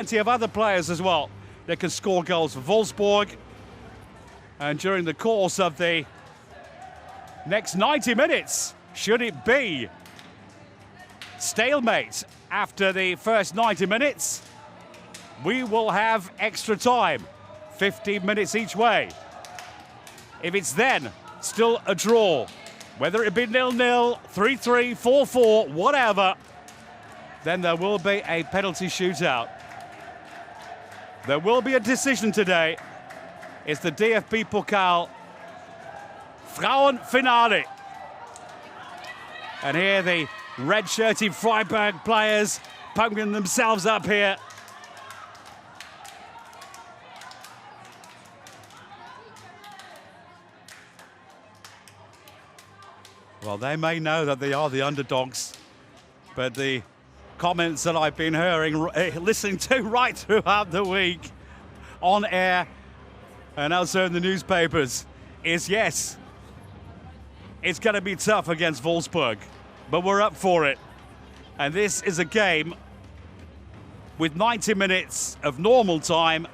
Plenty of other players as well that can score goals for Wolfsburg. And during the course of the next 90 minutes, should it be stalemate after the first 90 minutes, we will have extra time, 15 minutes each way. If it's then still a draw, whether it be 0-0, 3-3, 4-4, whatever, then there will be a penalty shootout. There will be a decision today. It's the DFB-Pokal Frauenfinale. And here the red-shirted Freiburg players pumping themselves up here. Well, they may know that they are the underdogs, but the comments that I've been listening to right throughout the week on air and also in the newspapers is, yes, it's going to be tough against Wolfsburg, but we're up for it. And this is a game with 90 minutes of normal time,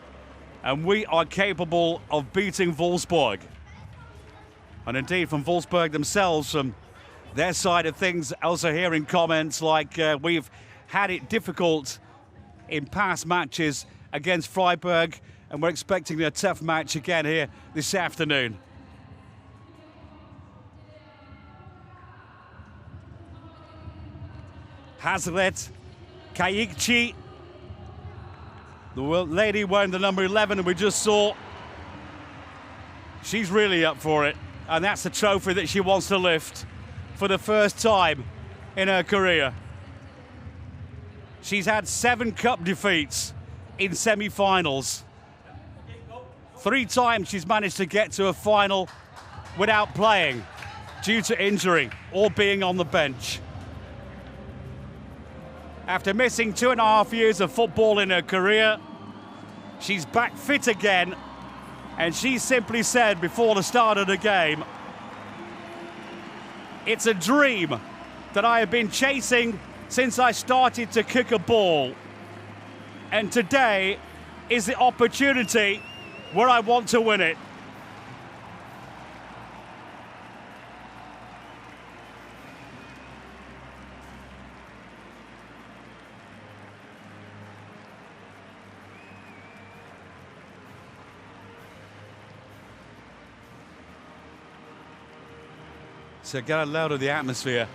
and we are capable of beating Wolfsburg. And indeed, from Wolfsburg themselves, from their side of things, also hearing comments like we've had it difficult in past matches against Freiburg, and we're expecting a tough match again here this afternoon. Hazlet, Kayikchi, the lady wearing the number 11, and we just saw she's really up for it. And that's the trophy that she wants to lift for the first time in her career. She's had 7 cup defeats in semi-finals. 3 times she's managed to get to a final without playing due to injury or being on the bench. After missing 2.5 years of football in her career, she's back fit again. And she simply said before the start of the game, it's a dream that I have been chasing since I started to kick a ball. And today is the opportunity where I want to win it. So get a load of the atmosphere.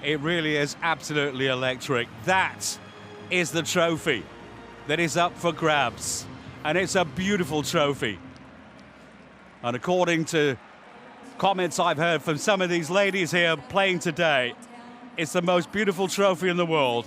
It really is absolutely electric. That is the trophy that is up for grabs. And it's a beautiful trophy. And according to comments I've heard from some of these ladies here playing today, it's the most beautiful trophy in the world.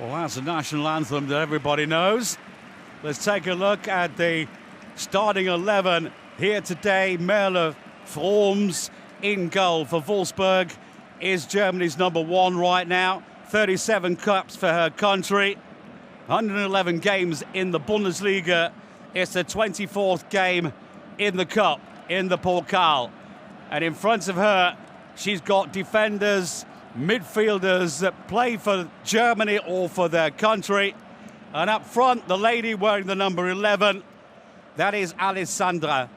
Well, that's the national anthem that everybody knows. Let's take a look at the starting 11 here today. Merle Froms in goal for Wolfsburg is Germany's number 1 right now. 37 cups for her country. 111 games in the Bundesliga. It's the 24th game in the cup, in the Pokal. And in front of her, she's got defenders midfielders that play for Germany or for their country. And up front, the lady wearing the number 11, that is Alexandra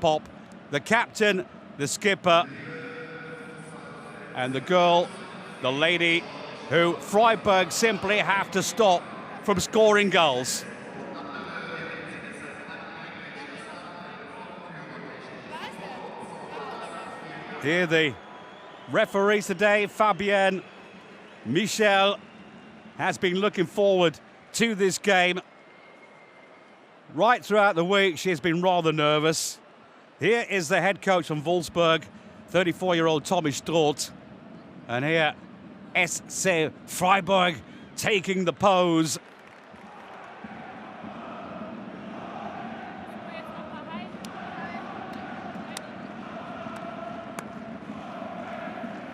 Popp, the captain, the skipper, and the girl, the lady who Freiburg simply have to stop from scoring goals. Here the referee today, Fabienne Michel, has been looking forward to this game. Right throughout the week, she's been rather nervous. Here is the head coach from Wolfsburg, 34-year-old Tommy Stroth. And here, SC Freiburg taking the pose.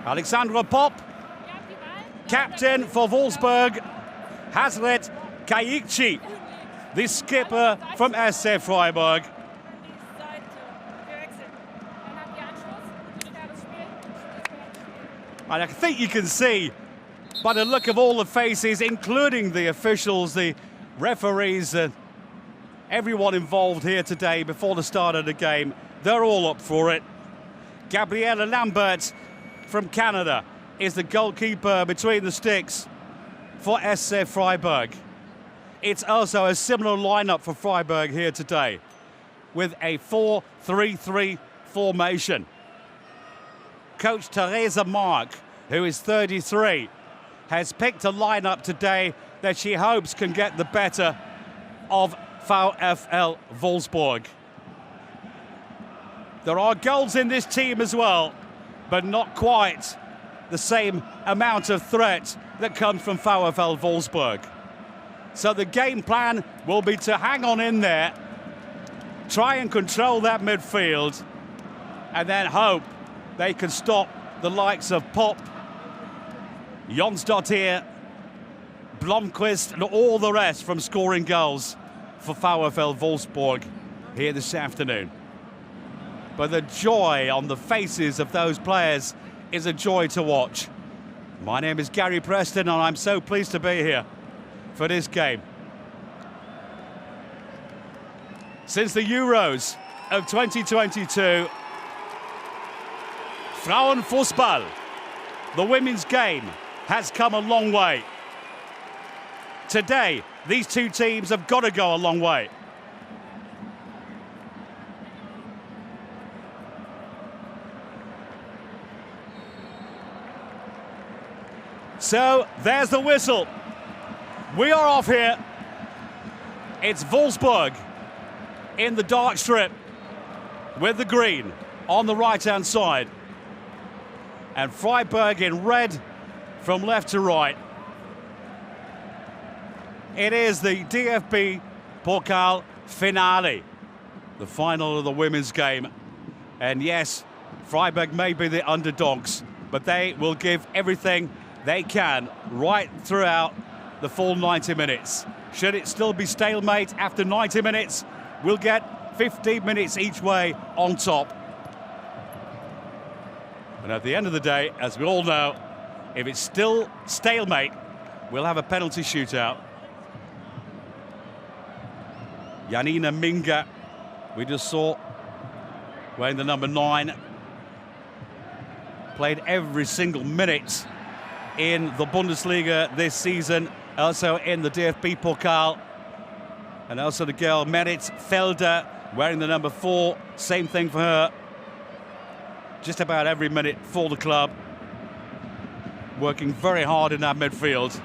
Alexandra Popp, captain for Wolfsburg. Hazret Kaichi, the skipper from SC Freiburg. And I think you can see by the look of all the faces, including the officials, the referees, everyone involved here today before the start of the game, they're all up for it. Gabriella Lambert from Canada is the goalkeeper between the sticks for SC Freiburg. It's also a similar lineup for Freiburg here today with a 4-3-3 formation. Coach Theresa Mark, who is 33, has picked a lineup today that she hopes can get the better of VfL Wolfsburg. There are goals in this team as well, but not quite the same amount of threat that comes from VfL Wolfsburg. So the game plan will be to hang on in there, try and control that midfield, and then hope they can stop the likes of Popp, Jonsdottir, Blomqvist, and all the rest from scoring goals for VfL Wolfsburg here this afternoon. But the joy on the faces of those players is a joy to watch. My name is Gary Preston, and I'm so pleased to be here for this game. Since the Euros of 2022, Frauenfußball, the women's game, has come a long way. Today, these two teams have got to go a long way. So, there's the whistle. We are off here. It's Wolfsburg in the dark strip with the green on the right-hand side. And Freiburg in red from left to right. It is the DFB-Pokal finale, the final of the women's game. And yes, Freiburg may be the underdogs, but they will give everything they can right throughout the full 90 minutes. Should it still be stalemate after 90 minutes, we'll get 15 minutes each way on top. And at the end of the day, as we all know, if it's still stalemate, we'll have a penalty shootout. Janina Minga, we just saw, wearing the number 9, played every single minute in the Bundesliga this season, also in the DFB-Pokal. And also the girl Merit Felder, wearing the number 4, same thing for her. Just about every minute for the club. Working very hard in that midfield.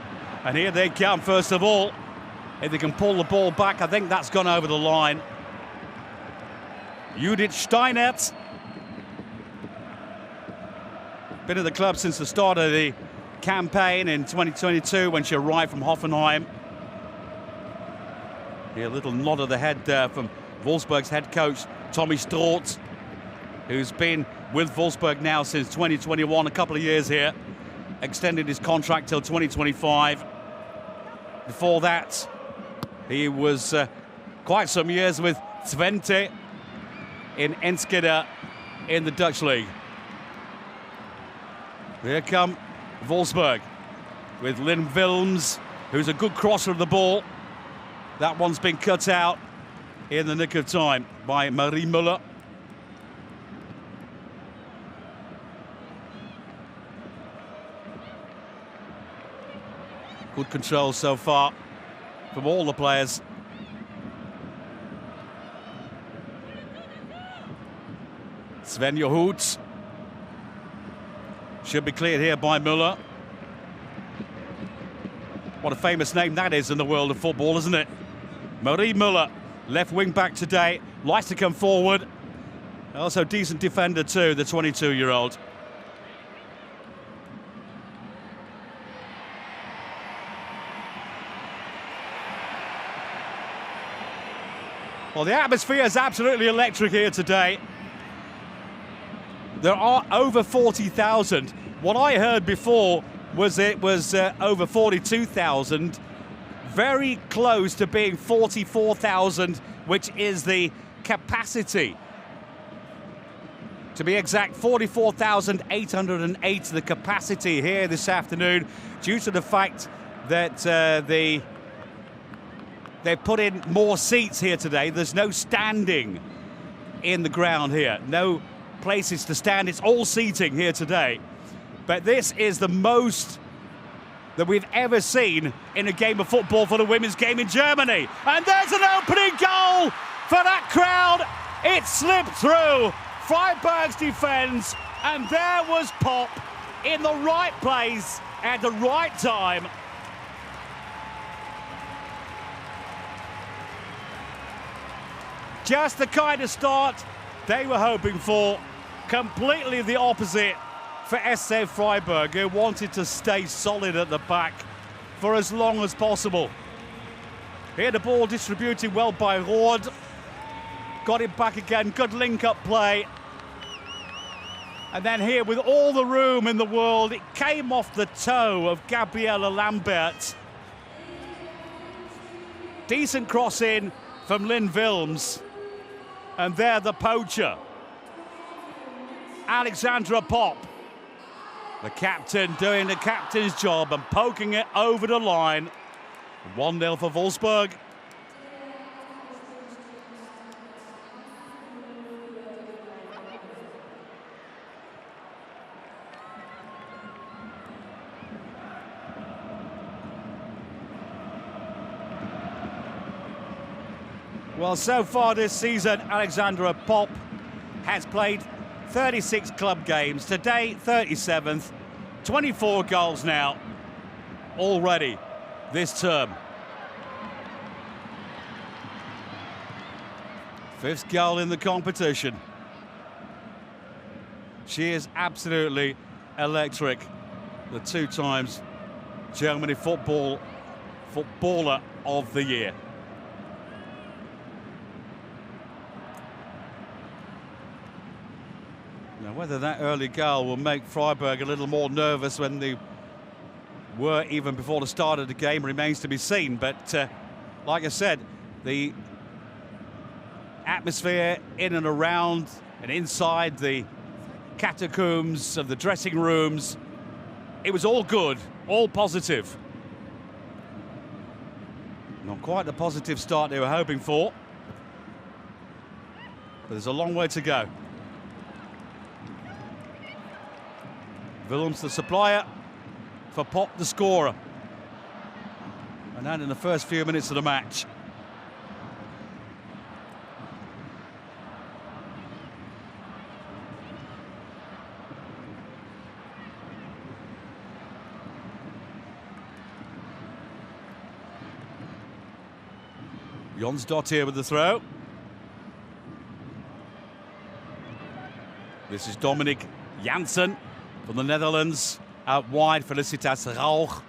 And here they come, first of all. If they can pull the ball back, I think that's gone over the line. Judith Steinert. Been at the club since the start of the campaign in 2022 when she arrived from Hoffenheim. Here, a little nod of the head there from Wolfsburg's head coach, Tommy Stroth, who's been with Wolfsburg now since 2021, a couple of years here, extended his contract till 2025. Before that, he was quite some years with Twente in Enschede in the Dutch league. Here come Wolfsburg with Lynn Wilms, who's a good crosser of the ball. That one's been cut out in the nick of time by Marie Müller. Good control so far from all the players. Svenja Hoot should be cleared here by Müller. What a famous name that is in the world of football, isn't it? Marie Müller, left wing back today, likes to come forward. Also decent defender too, the 22-year-old. Well, the atmosphere is absolutely electric here today. There are over 40,000. What I heard before was it was over 42,000. Very close to being 44,000, which is the capacity. To be exact, 44,808 the capacity here this afternoon, due to the fact that they've put in more seats here today. There's no standing in the ground here. No places to stand. It's all seating here today. But this is the most that we've ever seen in a game of football for the women's game in Germany. And there's an opening goal for that crowd. It slipped through Freiburg's defence, and there was Pop in the right place at the right time. Just the kind of start they were hoping for. Completely the opposite for SC Freiburg, who wanted to stay solid at the back for as long as possible. Here the ball distributed well by Roord. Got it back again, good link-up play. And then here, with all the room in the world, it came off the toe of Gabriela Lambert. Decent cross in from Lynn Wilms. And there the poacher, Alexandra Pop. The captain doing the captain's job and poking it over the line. 1-0 for Wolfsburg. Well, so far this season, Alexandra Pop has played 36 club games. Today, 37th. 24 goals now already this term. 5th goal in the competition. She is absolutely electric. The 2 times Germany footballer of the year. Now, whether that early goal will make Freiburg a little more nervous when they were even before the start of the game remains to be seen. But like I said, the atmosphere in and around and inside the catacombs of the dressing rooms, it was all good, all positive. Not quite the positive start they were hoping for, but there's a long way to go. Wilms the supplier, for Pop the scorer. And that in the first few minutes of the match. Jonsdott here with the throw. This is Dominic Janssen from the Netherlands. Out wide, Felicitas Rauch.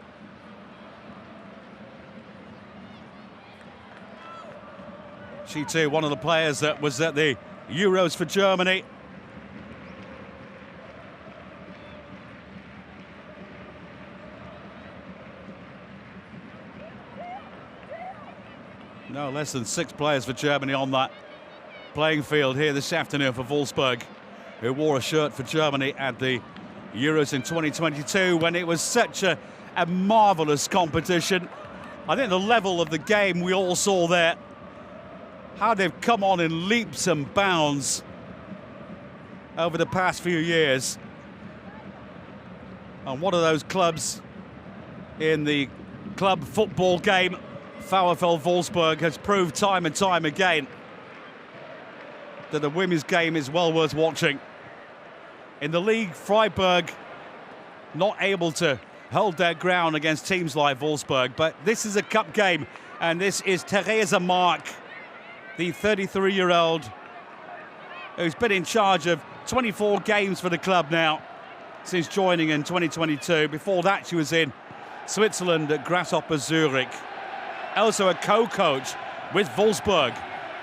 She too, one of the players that was at the Euros for Germany. No less than 6 players for Germany on that playing field here this afternoon for Wolfsburg, who wore a shirt for Germany at the Euros in 2022 when it was such a marvellous competition. I think the level of the game we all saw there, how they've come on in leaps and bounds over the past few years. And one of those clubs in the club football game, VfL Wolfsburg, has proved time and time again that the women's game is well worth watching. In the league, Freiburg not able to hold their ground against teams like Wolfsburg, but this is a cup game, and this is Theresa Mark, the 33-year-old who's been in charge of 24 games for the club now since joining in 2022. Before that, she was in Switzerland at Grasshopper Zurich. Also a co-coach with Wolfsburg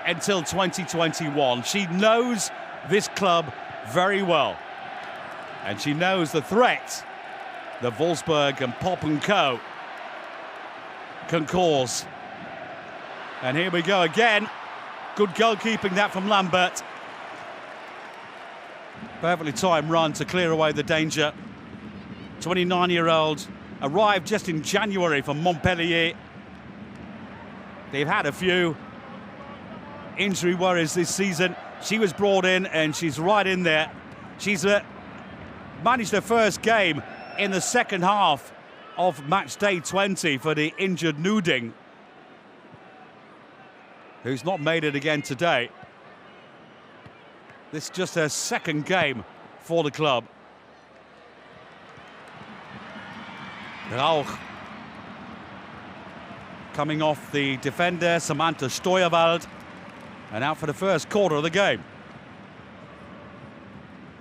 until 2021. She knows this club very well, and she knows the threat that Wolfsburg and Pop & Co can cause. And here we go again. Good goalkeeping that from Lambert. Perfectly timed run to clear away the danger. 29-year-old arrived just in January from Montpellier. They've had a few injury worries this season. She was brought in and she's right in there. She's managed her first game in the second half of match day 20 for the injured Nuding, who's not made it again today. This is just her second game for the club. Rauch coming off the defender, Samantha Steuerwald, and out for the first quarter of the game.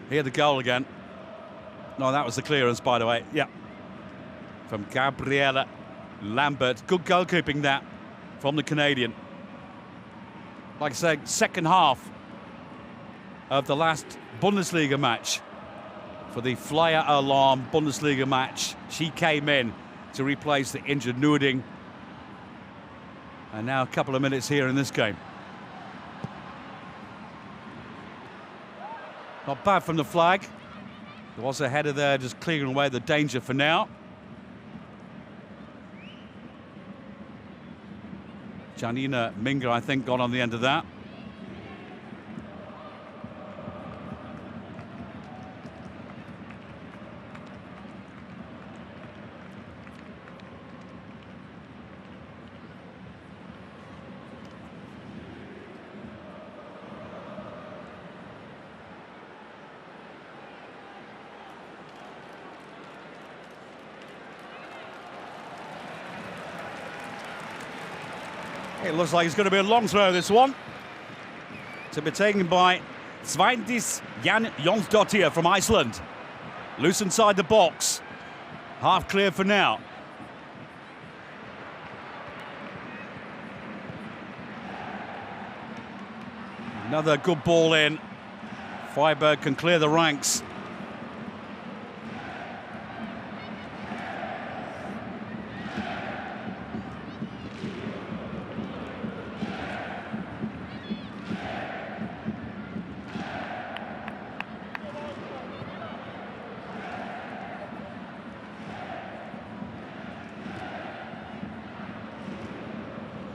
Here the goal again. No, that was the clearance, by the way. Yeah. From Gabriela Lambert. Good goalkeeping that from the Canadian. Like I said, second half of the last Bundesliga match. For the Flyer Alarm Bundesliga match, she came in to replace the injured Nuding. And now a couple of minutes here in this game. Not bad from the flag. There was a header there just clearing away the danger for now. Janina Minga, I think, got on the end of that. It looks like it's going to be a long throw, this one. To be taken by Sveindis Jan Jonsdottir from Iceland. Loose inside the box. Half clear for now. Another good ball in. Freiburg can clear the ranks.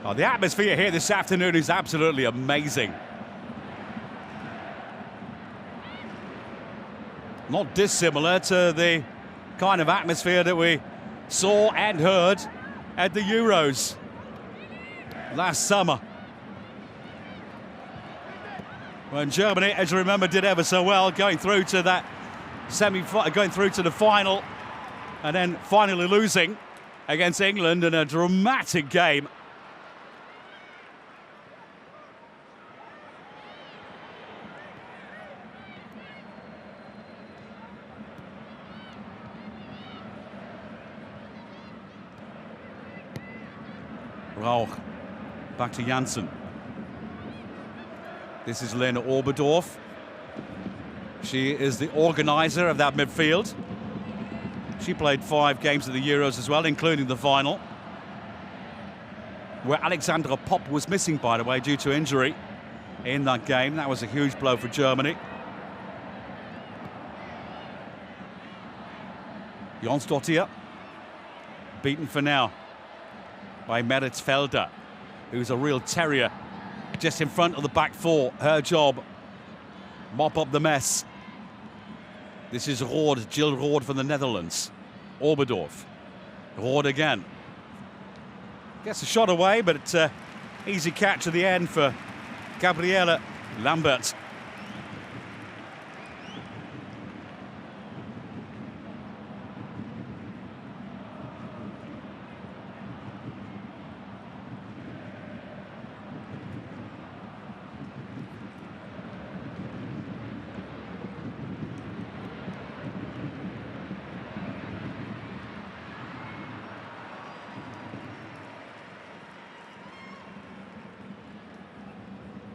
Oh, the atmosphere here this afternoon is absolutely amazing. Not dissimilar to the kind of atmosphere that we saw and heard at the Euros last summer, when Germany, as you remember, did ever so well, going through to that going through to the final, and then finally losing against England in a dramatic game. Rauch, back to Janssen. This is Lena Oberdorf. She is the organizer of that midfield. She played 5 games at the Euros as well, including the final, where Alexandra Popp was missing, by the way, due to injury in that game. That was a huge blow for Germany. Jonsdottir, beaten for now by Meritsfelder, who's a real terrier, just in front of the back four. Her job, mop up the mess. This is Roord, Jill Roord from the Netherlands. Oberdorf, Roord again. Gets a shot away, but easy catch at the end for Gabriele Lambert.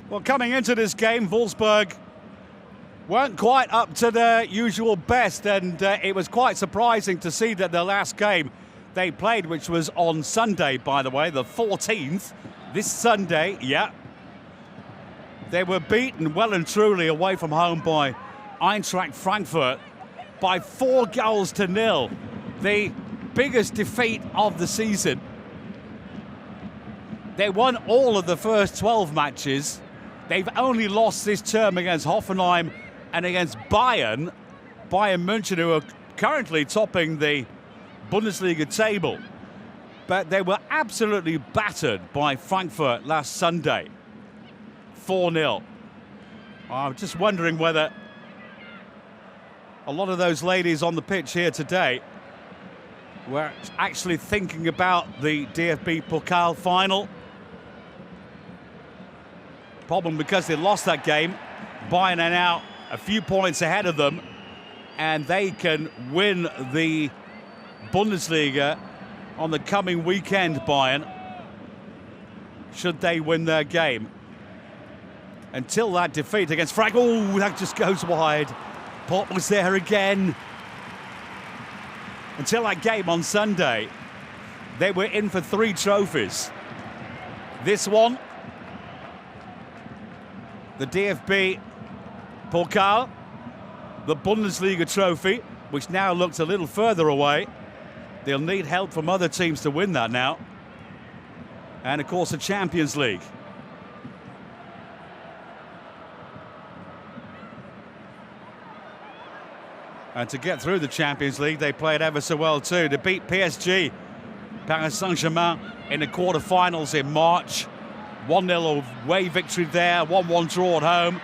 Well, coming into this game, Wolfsburg weren't quite up to their usual best, and it was quite surprising to see that the last game they played, which was on Sunday, by the way, the 14th, this Sunday, yeah, they were beaten well and truly away from home by Eintracht Frankfurt by 4-0, the biggest defeat of the season. They won all of the first 12 matches. They've only lost this term against Hoffenheim and against Bayern. Bayern München, who are currently topping the Bundesliga table. But they were absolutely battered by Frankfurt last Sunday. 4-0. I'm just wondering whether a lot of those ladies on the pitch here today were actually thinking about the DFB-Pokal final. Problem because they lost that game. Bayern are now a few points ahead of them, and they can win the Bundesliga on the coming weekend, Bayern, should they win their game. Until that defeat against Frankfurt, oh, that just goes wide. Pop was there again. Until that game on Sunday, they were in for 3 trophies. This one, the DFB Pokal, the Bundesliga trophy, which now looks a little further away. They'll need help from other teams to win that now. And of course the Champions League. And to get through the Champions League, they played ever so well too. To beat PSG, Paris Saint-Germain, in the quarterfinals in March. 1-0 away victory there, 1-1 draw at home.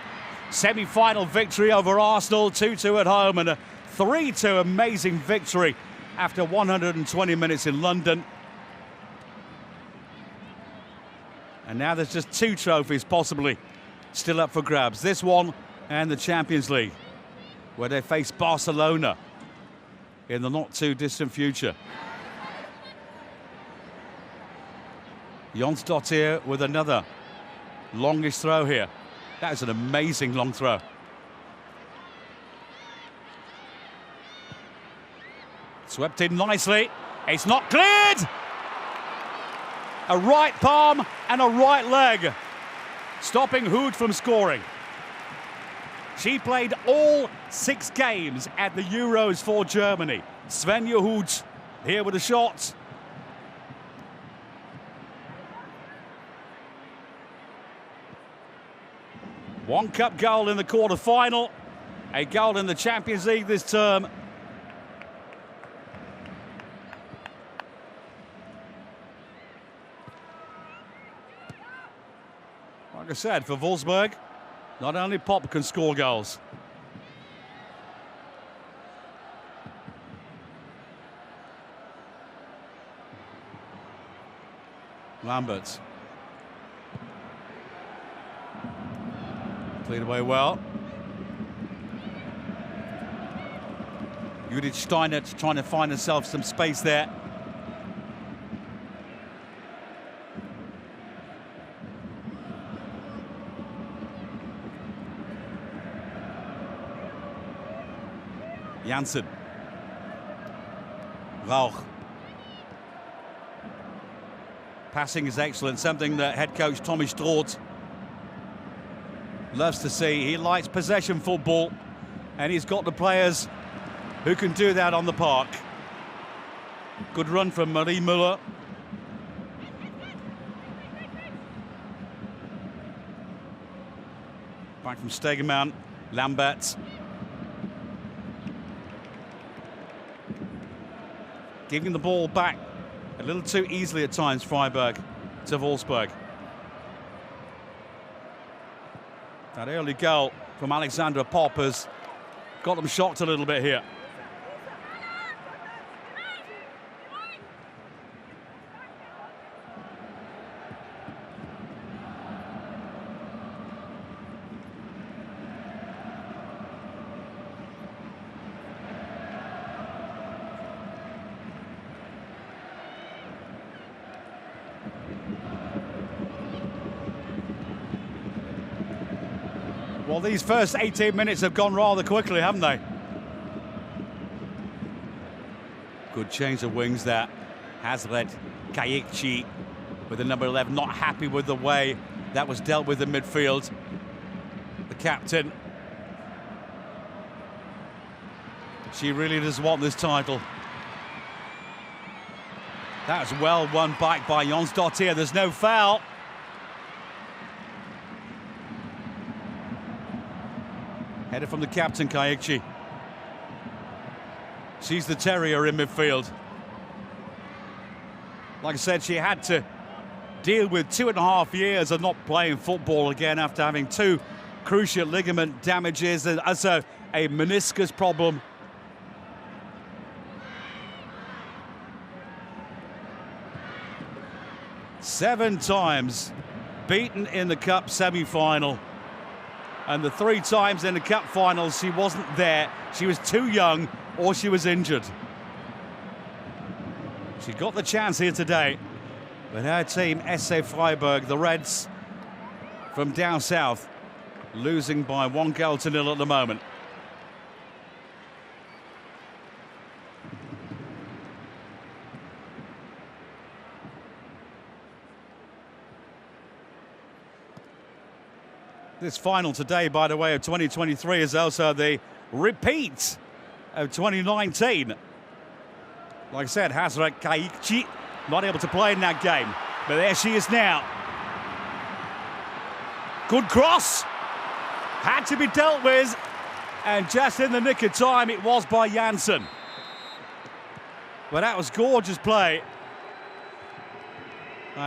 Semi-final victory over Arsenal, 2-2 at home, and a 3-2 amazing victory after 120 minutes in London. And now there's just 2 trophies possibly still up for grabs. This one and the Champions League, where they face Barcelona in the not too distant future. Jonsdottir with another longish throw here. That is an amazing long throw. Swept in nicely. It's not cleared! A right palm and a right leg, stopping Hood from scoring. She played all 6 games at the Euros for Germany. Svenja Hood here with a shot. One cup goal in the quarter-final, a goal in the Champions League this term. Like I said, for Wolfsburg, not only Pop can score goals. Lambert. Played away well. Judith Steiner trying to find herself some space there. Janssen. Rauch. Passing is excellent, something that head coach Tommy Stroot loves to see. He likes possession football, and he's got the players who can do that on the park. Good run from Marie Müller. Back from Stegemann, Lambert. Giving the ball back a little too easily at times, Freiburg to Wolfsburg. That early goal from Alexandra Popp has got them shocked a little bit here. Well, these first 18 minutes have gone rather quickly, haven't they? Good change of wings there. Hazret Kayikchi with the number 11, not happy with the way that was dealt with in midfield. The captain. She really does want this title. That's well won back by Jonsdottir. There's no foul. Header from the captain, Kayikchi. She's the terrier in midfield. Like I said, she had to deal with 2.5 years of not playing football again after having 2 cruciate ligament damages and also a meniscus problem. Seven times beaten in the cup semi-final. And the 3 times in the cup finals, she wasn't there. She was too young or she was injured. She got the chance here today. But her team, SC Freiburg, the Reds from down south, losing by 1-0 at the moment. This final today, by the way, of 2023 is also the repeat of 2019. Like I said, Hazret Kayikchi not able to play in that game, but there she is now. Good cross, had to be dealt with, and just in the nick of time it was by Janssen. But that was gorgeous play.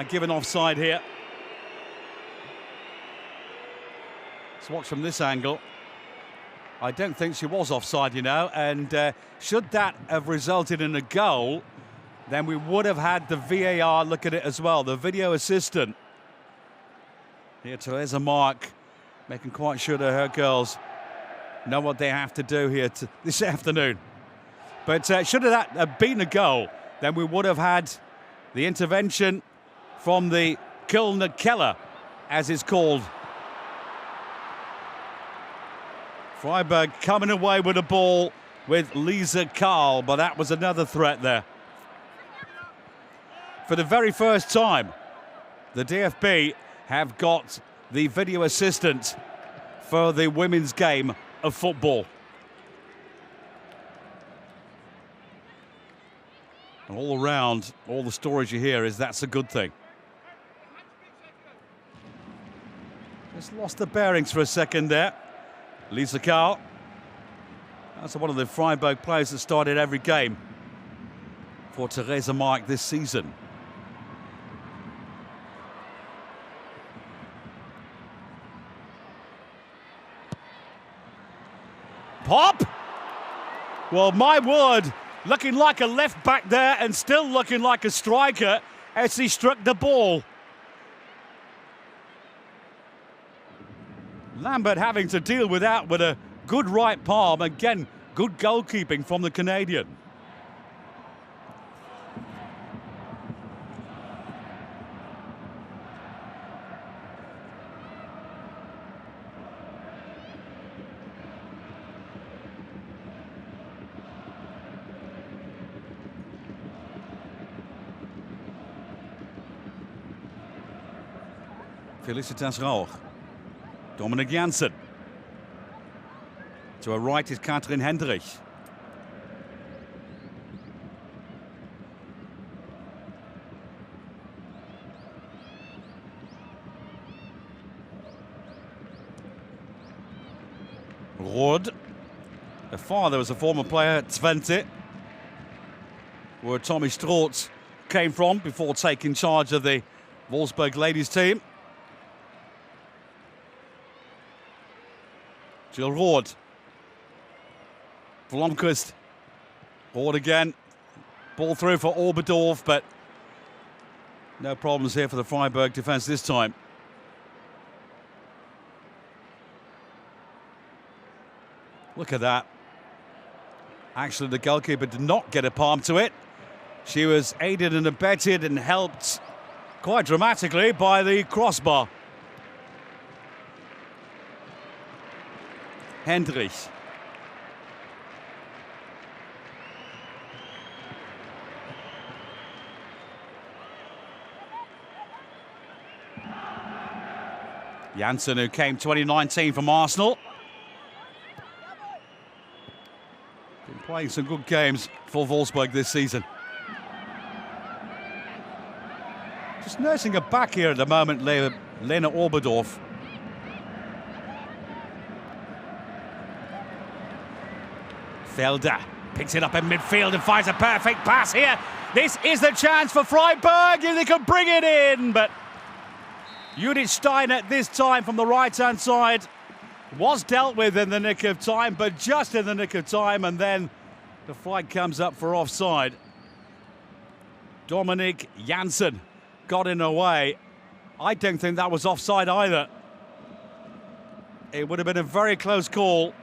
Given offside here. Let's watch from this angle. I don't think she was offside, you know, and should that have resulted in a goal, then we would have had the VAR look at it as well, the video assistant. Here, Theresa Mark, making quite sure that her girls know what they have to do here this afternoon. But should that have been a goal, then we would have had the intervention from the Kölner Keller, as it's called. Freiburg coming away with the ball with Lisa Karl, but that was another threat there. For the very first time, the DFB have got the video assistant for the women's game of football. And all around, all the stories you hear is that's a good thing. Just lost the bearings for a second there. Lisa Karl. That's one of the Freiburg players that started every game for Theresa Mark this season. Pop! Well, my word, looking like a left back there and still looking like a striker as he struck the ball. Lambert having to deal with that with a good right palm. Again, good goalkeeping from the Canadian. Felicitas Rauch. Dominic Janssen. To her right is Katrin Hendrich. Rod. The father was a former player at Twente, where Tommy Strauss came from before taking charge of the Wolfsburg ladies team. Jill Rod. Blomqvist. Rod again. Ball through for Oberdorf, but no problems here for the Freiburg defence this time. Look at that. Actually, the goalkeeper did not get a palm to it. She was aided and abetted and helped quite dramatically by the crossbar. Hendrich. Janssen, who came 2019 from Arsenal. Been playing some good games for Wolfsburg this season. Just nursing her back here at the moment, Lena Oberdorf. Felder picks it up in midfield and finds a perfect pass here. This is the chance for Freiburg if they can bring it in, but Judith Steiner this time from the right-hand side was dealt with in the nick of time, but just in the nick of time, and then the flag comes up for offside. Dominic Janssen got in her way. I don't think that was offside either. It would have been a very close call.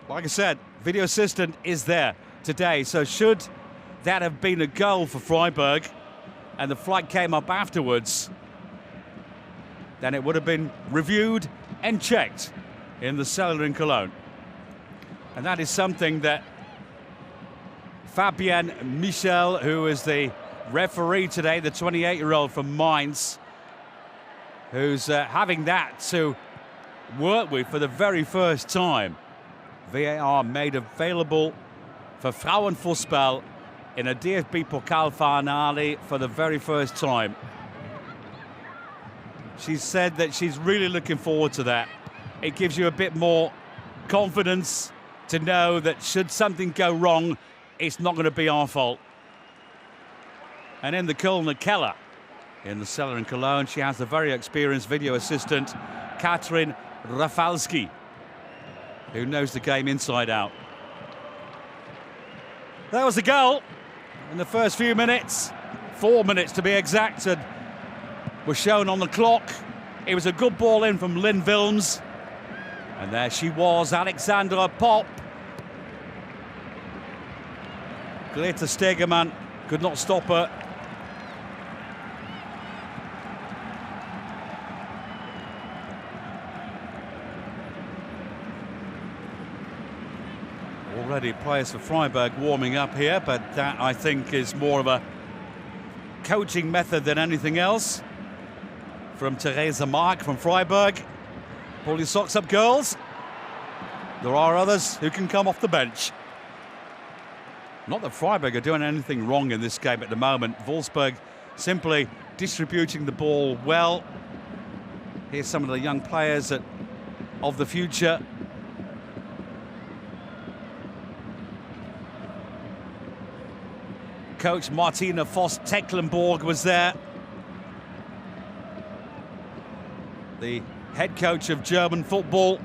Like I said, video assistant is there today, so should that have been a goal for Freiburg and the flag came up afterwards, then it would have been reviewed and checked in the cellar in Cologne. And that is something that Fabienne Michel, who is the referee today, the 28-year-old from Mainz, who's having that to work with for the very first time. VAR made available for Frauenfußball in a DFB-Pokal finale for the very first time. She said that she's really looking forward to that. It gives you a bit more confidence to know that should something go wrong, it's not going to be our fault. And in the Kölner Keller, in the cellar in Cologne, she has the very experienced video assistant, Katrin Rafalski, who knows the game inside out. That was the goal in the first few minutes. 4 minutes to be exact, and was shown on the clock. It was a good ball in from Lynn Wilms. And there she was, Alexandra Popp. Greta Stegemann could not stop her. Already players for Freiburg warming up here, but that I think is more of a coaching method than anything else. From Theresa Mark from Freiburg. Pull your socks up, girls. There are others who can come off the bench. Not that Freiburg are doing anything wrong in this game at the moment. Wolfsburg simply distributing the ball well. Here's some of the young players of the future. Coach Martina Voss-Tecklenburg was there. The head coach of German football.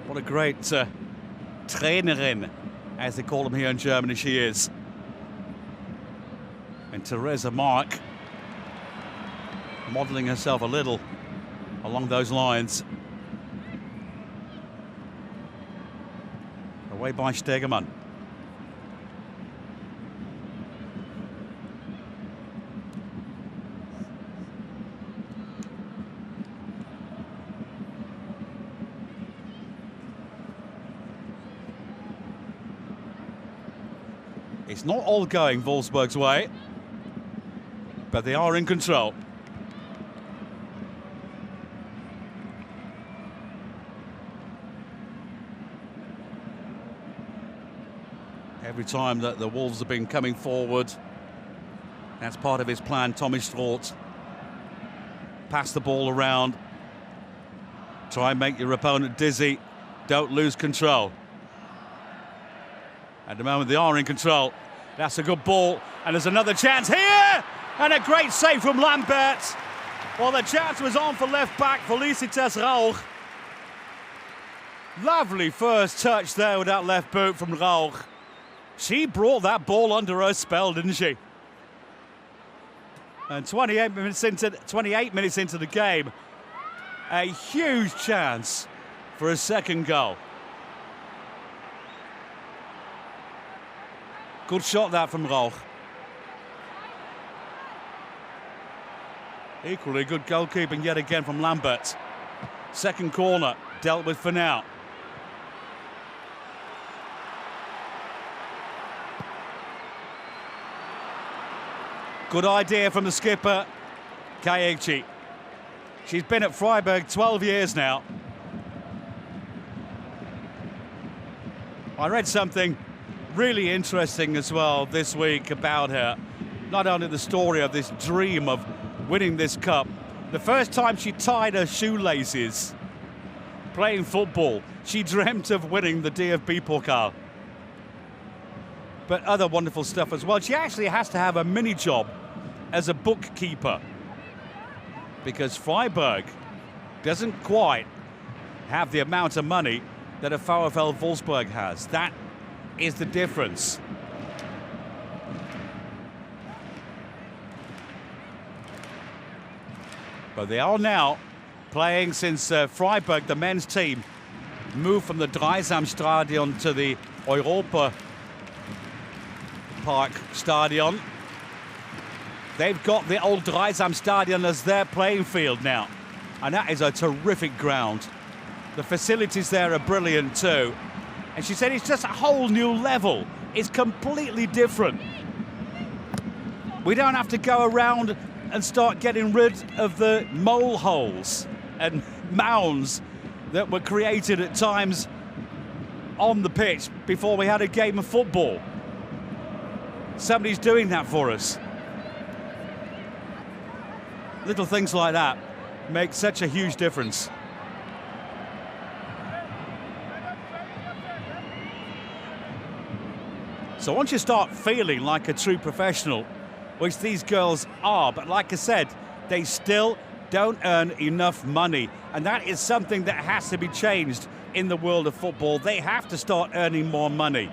What a great Trainerin, as they call them here in Germany, she is. And Theresa Mark modelling herself a little along those lines. Away by Stegemann. It's not all going Wolfsburg's way, but they are in control. Every time that the Wolves have been coming forward, that's part of his plan, Tommy Strauss. pass the ball around, try and make your opponent dizzy, don't lose control. At the moment they are in control. That's a good ball, and there's another chance here, and a great save from Lambert. Well, the chance was on for left back Felicitas Rauch. Lovely first touch there with that left boot from Rauch. She brought that ball under her spell, didn't she? And 28 minutes into the game, a huge chance for a second goal. Good shot that from Rauch. Equally good goalkeeping yet again from Lambert. Second corner dealt with for now. Good idea from the skipper, Keiichi. She's been at Freiburg 12 years now. I read something really interesting as well this week about her. Not only the story of this dream of winning this cup. The first time she tied her shoelaces playing football, she dreamt of winning the DFB-Pokal. But other wonderful stuff as well. She actually has to have a mini job as a bookkeeper, because Freiburg doesn't quite have the amount of money that a VfL Wolfsburg has. That is the difference. But they are now playing since Freiburg, the men's team, moved from the Dreisamstadion to the Europa Park Stadion. They've got the old Dreisamstadion as their playing field now. And that is a terrific ground. The facilities there are brilliant too. And she said it's just a whole new level. It's completely different. We don't have to go around and start getting rid of the mole holes and mounds that were created at times on the pitch before we had a game of football. Somebody's doing that for us. Little things like that make such a huge difference. So once you start feeling like a true professional, which these girls are, but like I said, they still don't earn enough money. And that is something that has to be changed in the world of football. They have to start earning more money.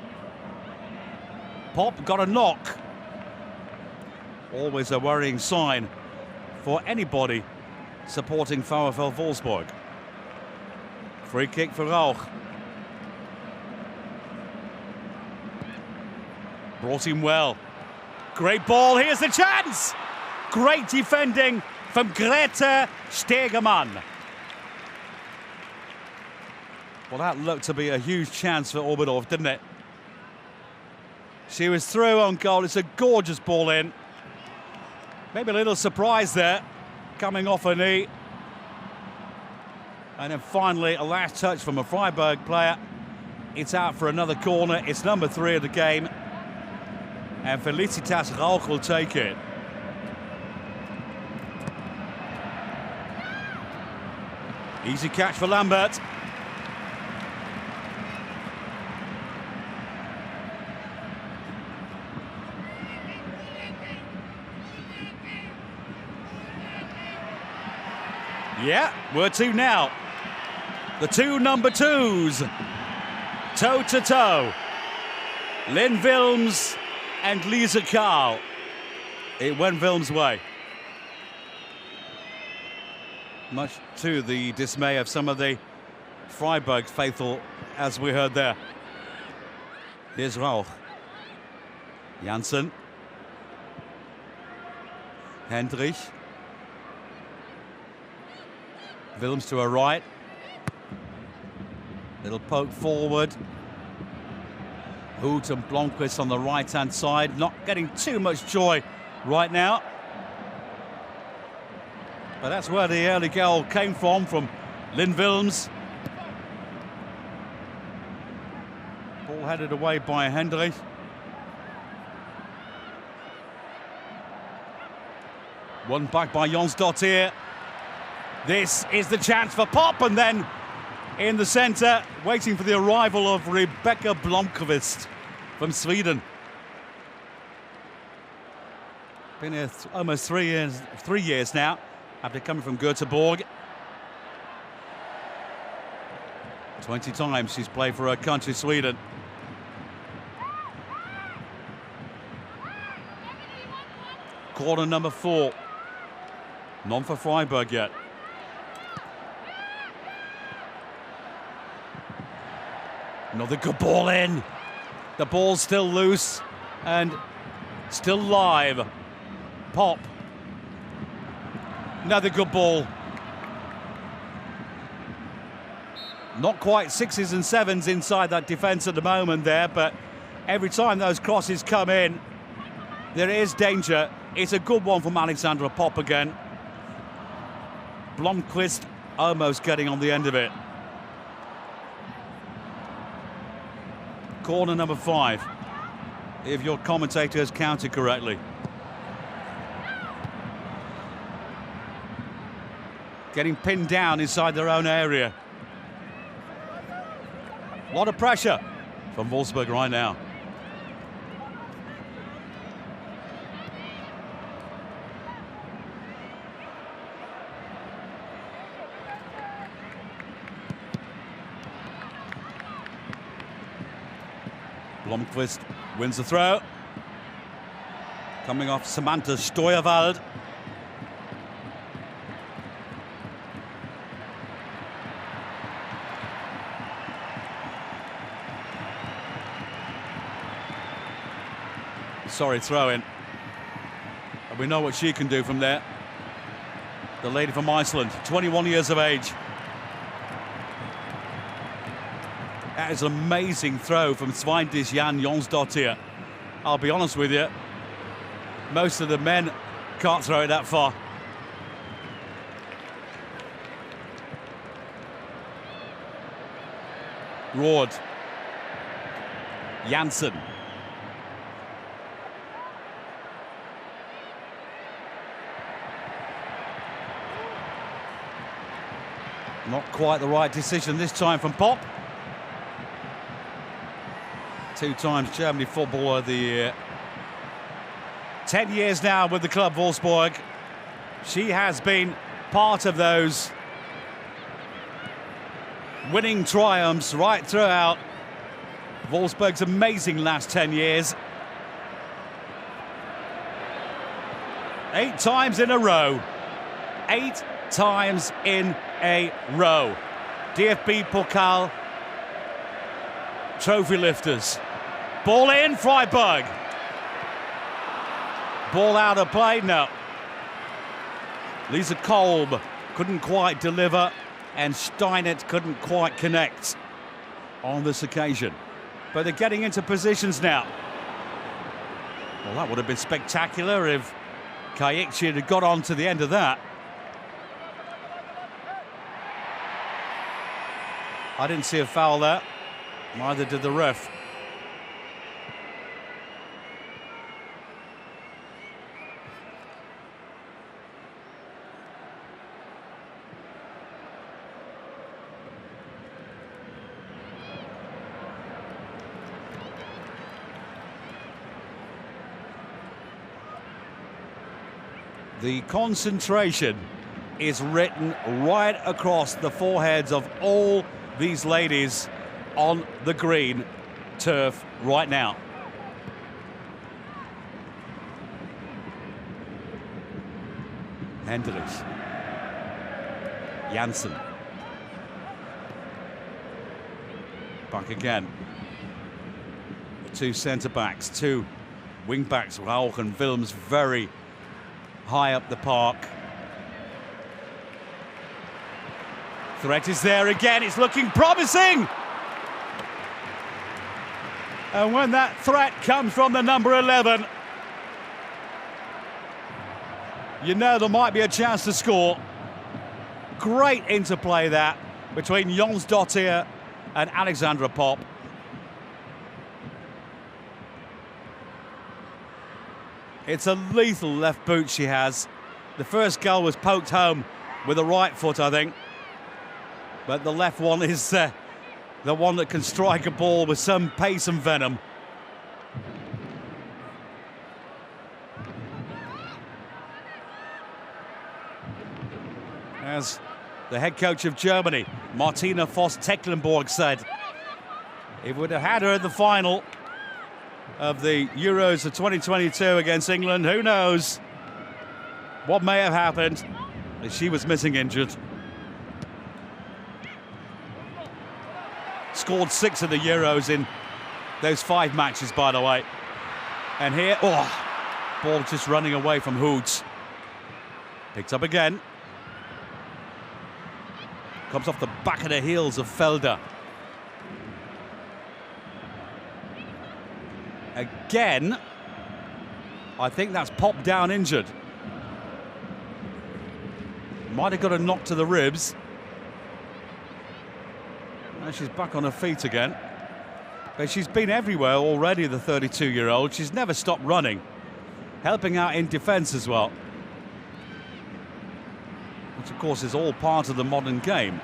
Pop got a knock. Always a worrying sign for anybody supporting VfL Wolfsburg. Free kick for Rauch. Brought him well. Great ball, here's the chance! Great defending from Grete Stegemann. Well, that looked to be a huge chance for Oberdorf, didn't it? She was through on goal. It's a gorgeous ball in. Maybe a little surprise there, coming off a knee. And then finally, a last touch from a Freiburg player. It's out for another corner. It's number 3 of the game. And Felicitas Rauch will take it. Easy catch for Lambert. Yeah, we're two now. The two number 2s. Toe-to-toe. Lynn Wilms and Lisa Karl. It went Wilms' way. Much to the dismay of some of the Freiburg faithful, as we heard there. Here's Rauch. Janssen. Hendrich. Wilms to her right. Little poke forward. Hoot and Blomqvist on the right-hand side. Not getting too much joy right now. But that's where the early goal came from Lynn Wilms. Ball headed away by Hendrich. One back by Jonsdottir. This is the chance for Pop, and then in the centre, waiting for the arrival of Rebecca Blomqvist from Sweden. Been here almost 3 years now, after coming from Göteborg. 20 times she's played for her country, Sweden. Corner number 4. None for Freiburg yet. Another good ball in. The ball's still loose and still live. Pop. Another good ball. Not quite 6s and 7s inside that defence at the moment there, but every time those crosses come in, there is danger. It's a good one from Alexandra Pop again. Blomqvist almost getting on the end of it. Corner number 5, if your commentator has counted correctly. Getting pinned down inside their own area. A lot of pressure from Wolfsburg right now. Blomqvist wins the throw. Coming off Samantha Steuerwald. Sorry, throw in. And we know what she can do from there. The lady from Iceland, 21 years of age. That is an amazing throw from Sveindis Jan Jonsdottir. I'll be honest with you, most of the men can't throw it that far. Råd. Jansen. Not quite the right decision this time from Pop. 2 times Germany Footballer of the Year. 10 years now with the club Wolfsburg. She has been part of those winning triumphs right throughout Wolfsburg's amazing last 10 years. 8 times in a row. 8 times in a row. DFB-Pokal trophy lifters. Ball in, Freiburg. Ball out of play, no. Lisa Kolb couldn't quite deliver, and Steinert couldn't quite connect on this occasion. But they're getting into positions now. Well, that would have been spectacular if Kajic had got on to the end of that. I didn't see a foul there. Neither did the ref. The concentration is written right across the foreheads of all these ladies on the green turf right now. Hendricks. Jansen. Back again. 2 centre-backs, 2 wing-backs, Rauch and Wilms, very high up the park. Threat is there again, it's looking promising! And when that threat comes from the number 11, you know there might be a chance to score. Great interplay that between Jonsdottir and Alexandra Pop. It's a lethal left boot she has. The first goal was poked home with the right foot, I think. But the left one is the one that can strike a ball with some pace and venom. As the head coach of Germany, Martina Voss-Tecklenburg, said, if we'd have had her in the final of the Euros of 2022 against England, who knows what may have happened if she was missing injured. Scored 6 of the Euros in those 5 matches, by the way. And here, ball just running away from Hoods. Picked up again. Comes off the back of the heels of Felder. Again, I think that's popped down injured. Might have got a knock to the ribs. Now she's back on her feet again. But she's been everywhere already, the 32-year-old. She's never stopped running, helping out in defence as well, which of course is all part of the modern game.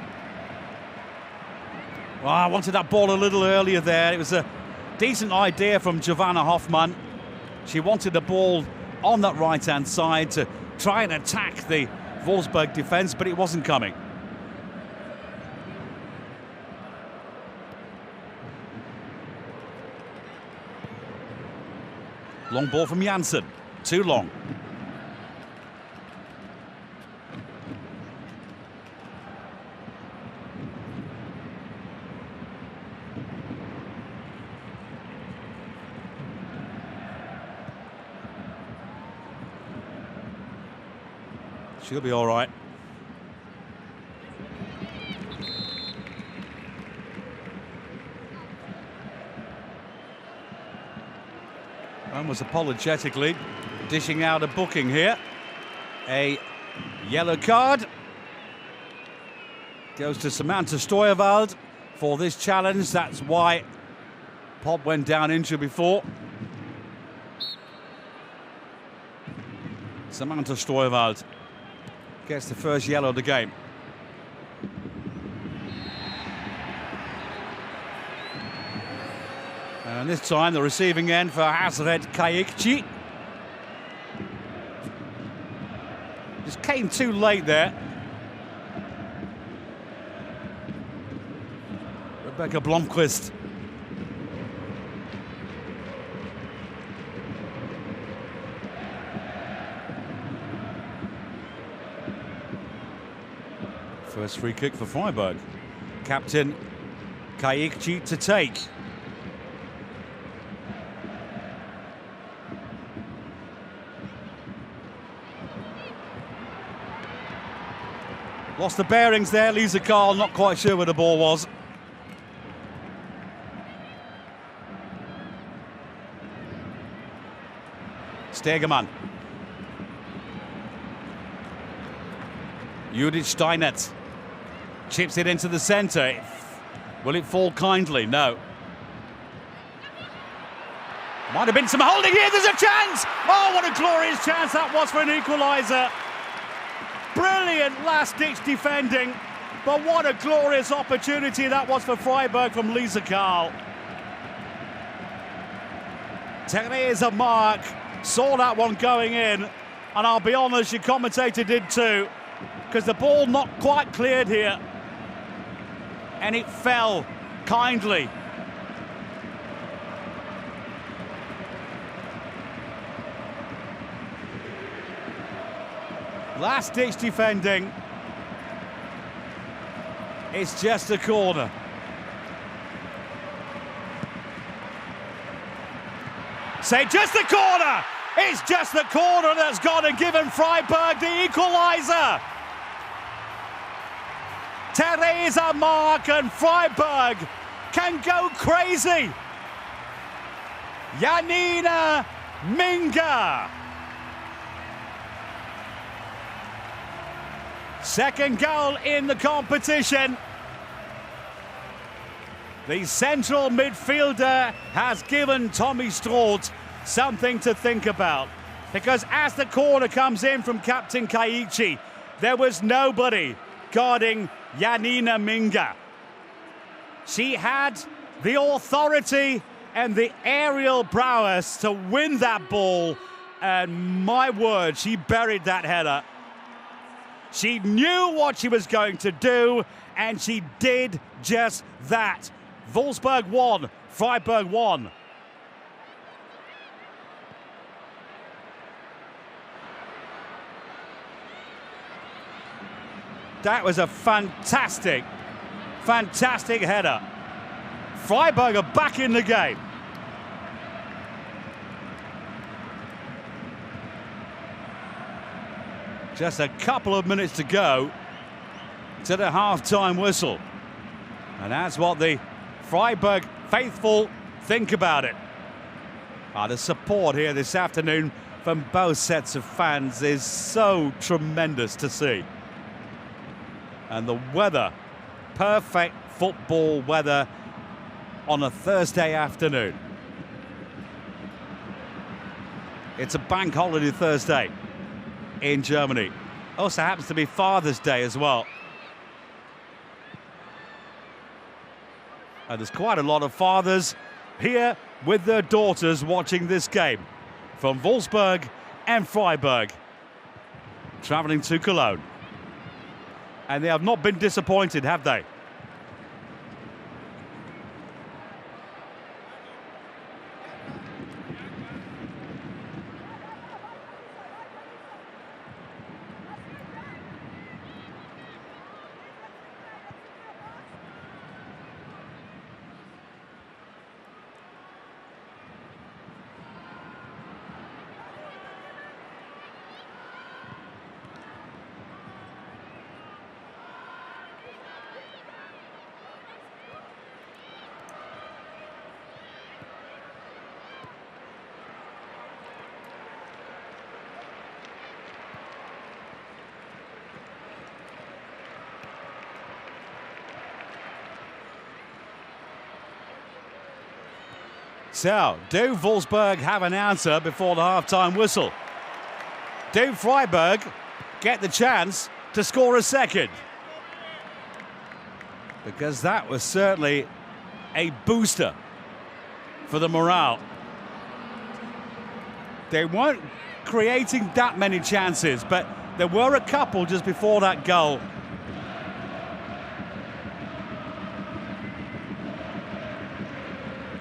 Well, I wanted that ball a little earlier there. It was a decent idea from Giovanna Hoffmann. She wanted the ball on that right-hand side to try and attack the Wolfsburg defence, but it wasn't coming. Long ball from Janssen, too long. She'll be all right. And was apologetically dishing out a booking here. A yellow card goes to Samantha Steuerwald for this challenge. That's why Pop went down injured before. Samantha Steuerwald gets the first yellow of the game. And this time the receiving end for Hazret Kayikci. Just came too late there. Rebecca Blomqvist. First free kick for Freiburg. Captain Kayikci to take. Lost the bearings there, Lisa Carl, not quite sure where the ball was. Stegemann. Judith Steinert chips it into the centre. Will it fall kindly? No. Might have been some holding here, there's a chance! Oh, what a glorious chance that was for an equaliser. Brilliant last-ditch defending, but what a glorious opportunity that was for Freiburg from Lisa Carl. Theresa Mark saw that one going in, and I'll be honest, your commentator did too, because the ball not quite cleared here, and it fell kindly. Last-ditch defending. It's just a corner. Say just the corner! It's just the corner that's gone and given Freiburg the equaliser. Theresa Mark and Freiburg can go crazy. Janina Minga. Second goal in the competition. The central midfielder has given Tommy Straut something to think about, because as the corner comes in from Captain Kayikci, There was nobody guarding Janina Minga. She had the authority and the aerial prowess to win that ball, and my word, she buried that header. She knew what she was going to do, and she did just that. Wolfsburg 1, Freiburg 1. That was a fantastic header. Freiburg are back in the game. Just a couple of minutes to go to the half-time whistle. And that's what the Freiburg faithful think about it. The support here this afternoon from both sets of fans is so tremendous to see. And the weather, perfect football weather on a Thursday afternoon. It's a bank holiday Thursday in Germany. Also happens to be Father's Day as well. And there's quite a lot of fathers here with their daughters watching this game from Wolfsburg and Freiburg, travelling to Cologne. And they have not been disappointed, have they? So, do Wolfsburg have an answer before the half-time whistle? Do Freiburg get the chance to score a second? Because that was certainly a booster for the morale. They weren't creating that many chances, but there were a couple just before that goal.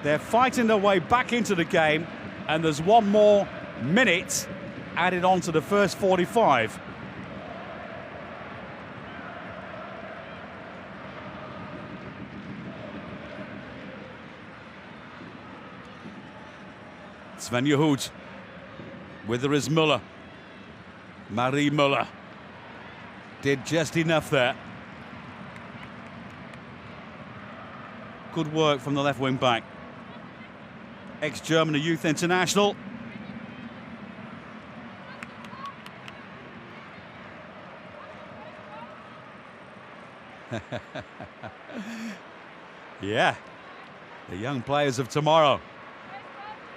They're fighting their way back into the game, and there's one more minute added on to the first 45. Sven Yehud. With her is Müller. Marie Müller did just enough there. Good work from the left wing back. Ex-Germany youth international. Yeah, the young players of tomorrow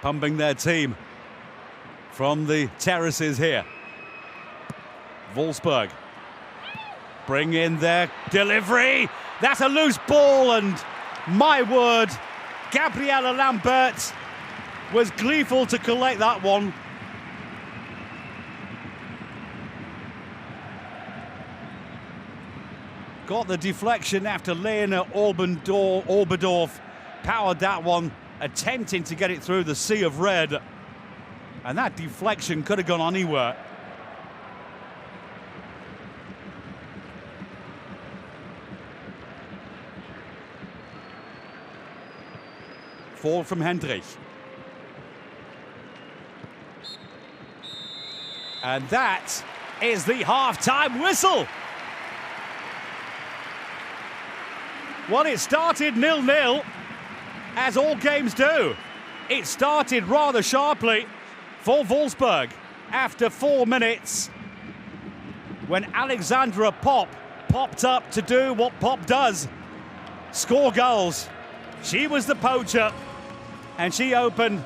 pumping their team from the terraces here. Wolfsburg bring in their delivery. That's a loose ball, and my word, Gabriela Lambert was gleeful to collect that one. Got the deflection after Lena Oberdorf powered that one, attempting to get it through the sea of red. And that deflection could have gone anywhere. Fall from Hendrich. And that is the half-time whistle. Well, it started 0-0, as all games do. It started rather sharply for Wolfsburg after 4 minutes, when Alexandra Popp popped up to do what Popp does, score goals. She was the poacher, and she opened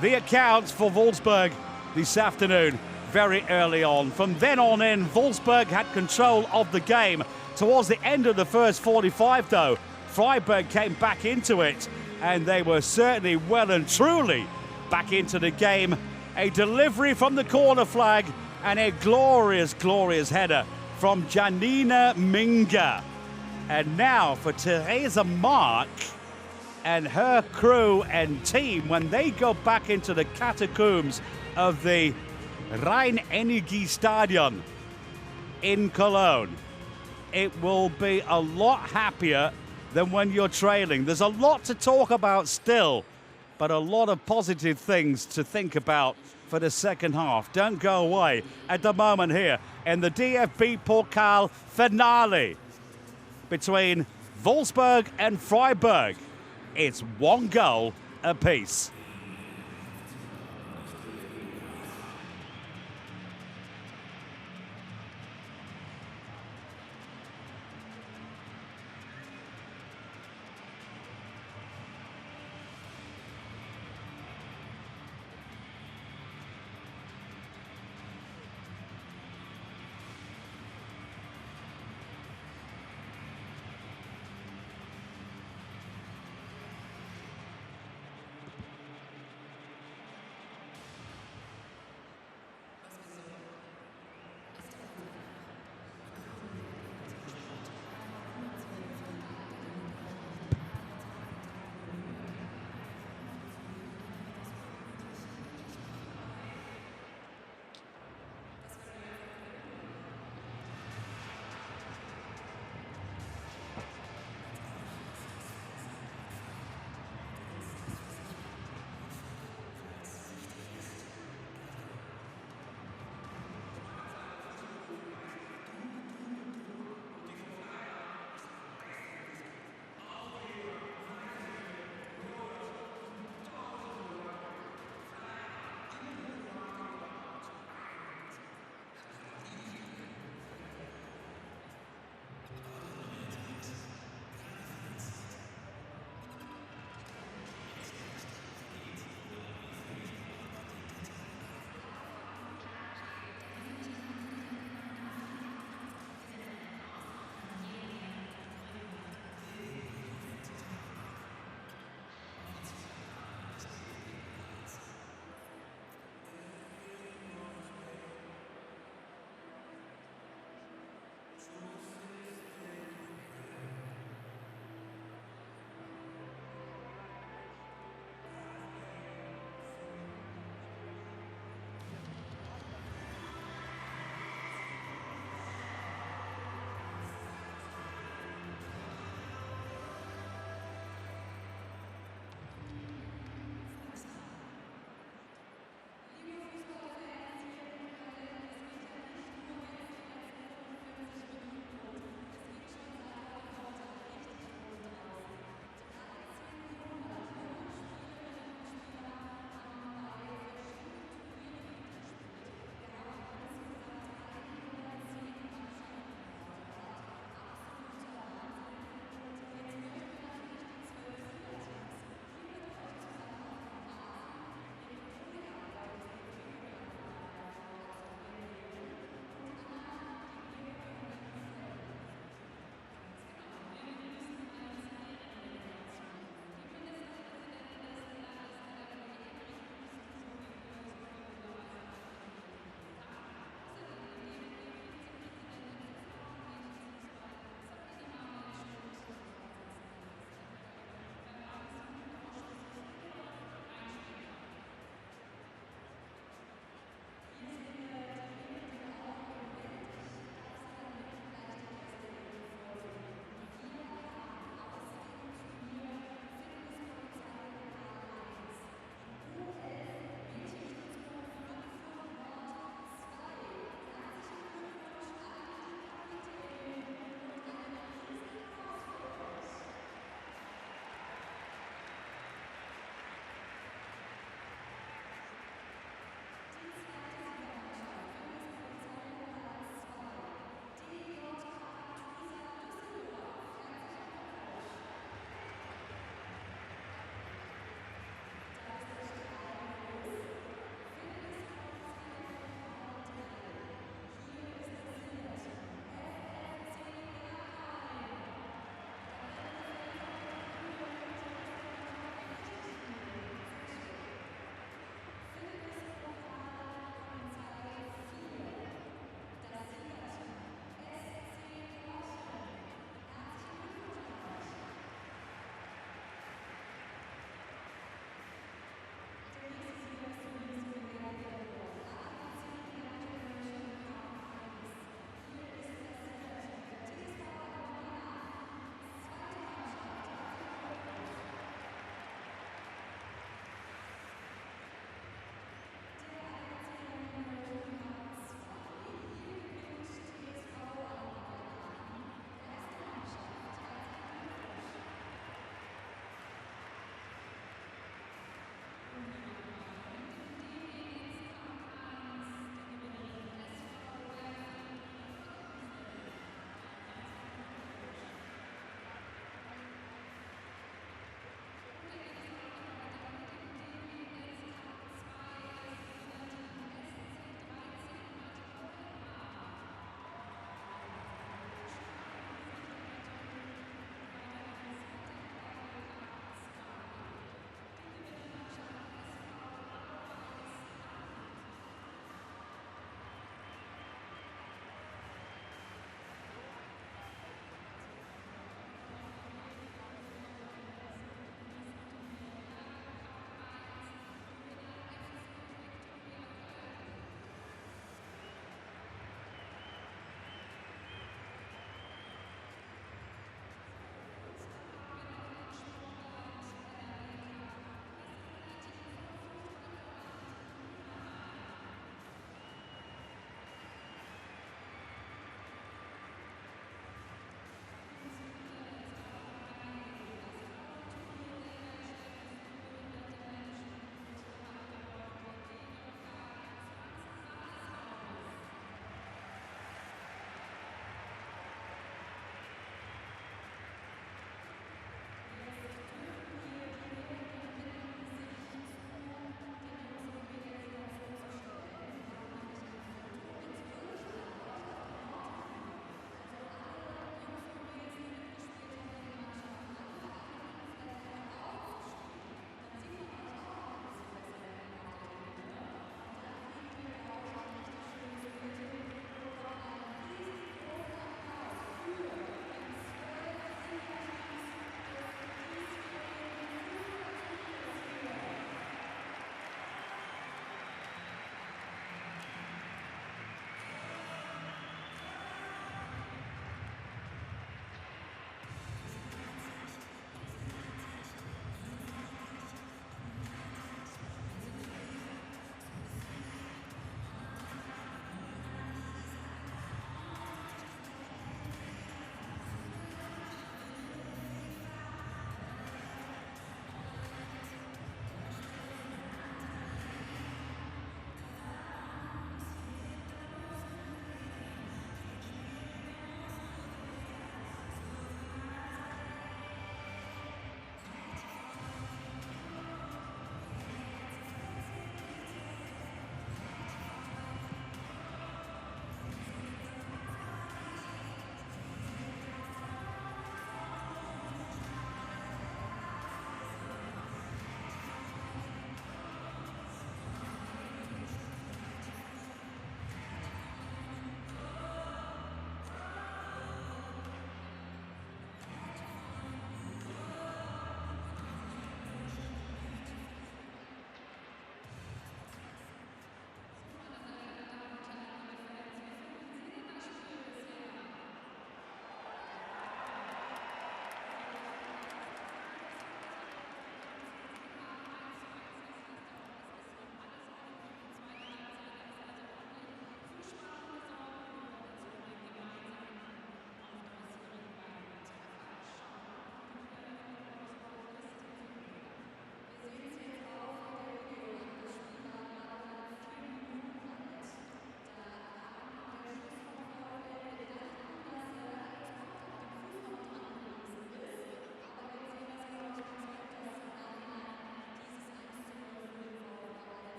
the accounts for Wolfsburg this afternoon. very early on. From then on in, Wolfsburg had control of the game. Towards the end of the first 45, though, Freiburg came back into it, and they were certainly well and truly back into the game. A delivery from the corner flag and a glorious, glorious header from Janina Minga. And now for Theresa Mark and her crew and team, when they go back into the catacombs of the Rhein-Energie-Stadion in Cologne, it will be a lot happier than when you're trailing. There's a lot to talk about still, but a lot of positive things to think about for the second half. Don't go away at the moment here in the DFB-Pokal finale between Wolfsburg and Freiburg. It's 1 goal apiece.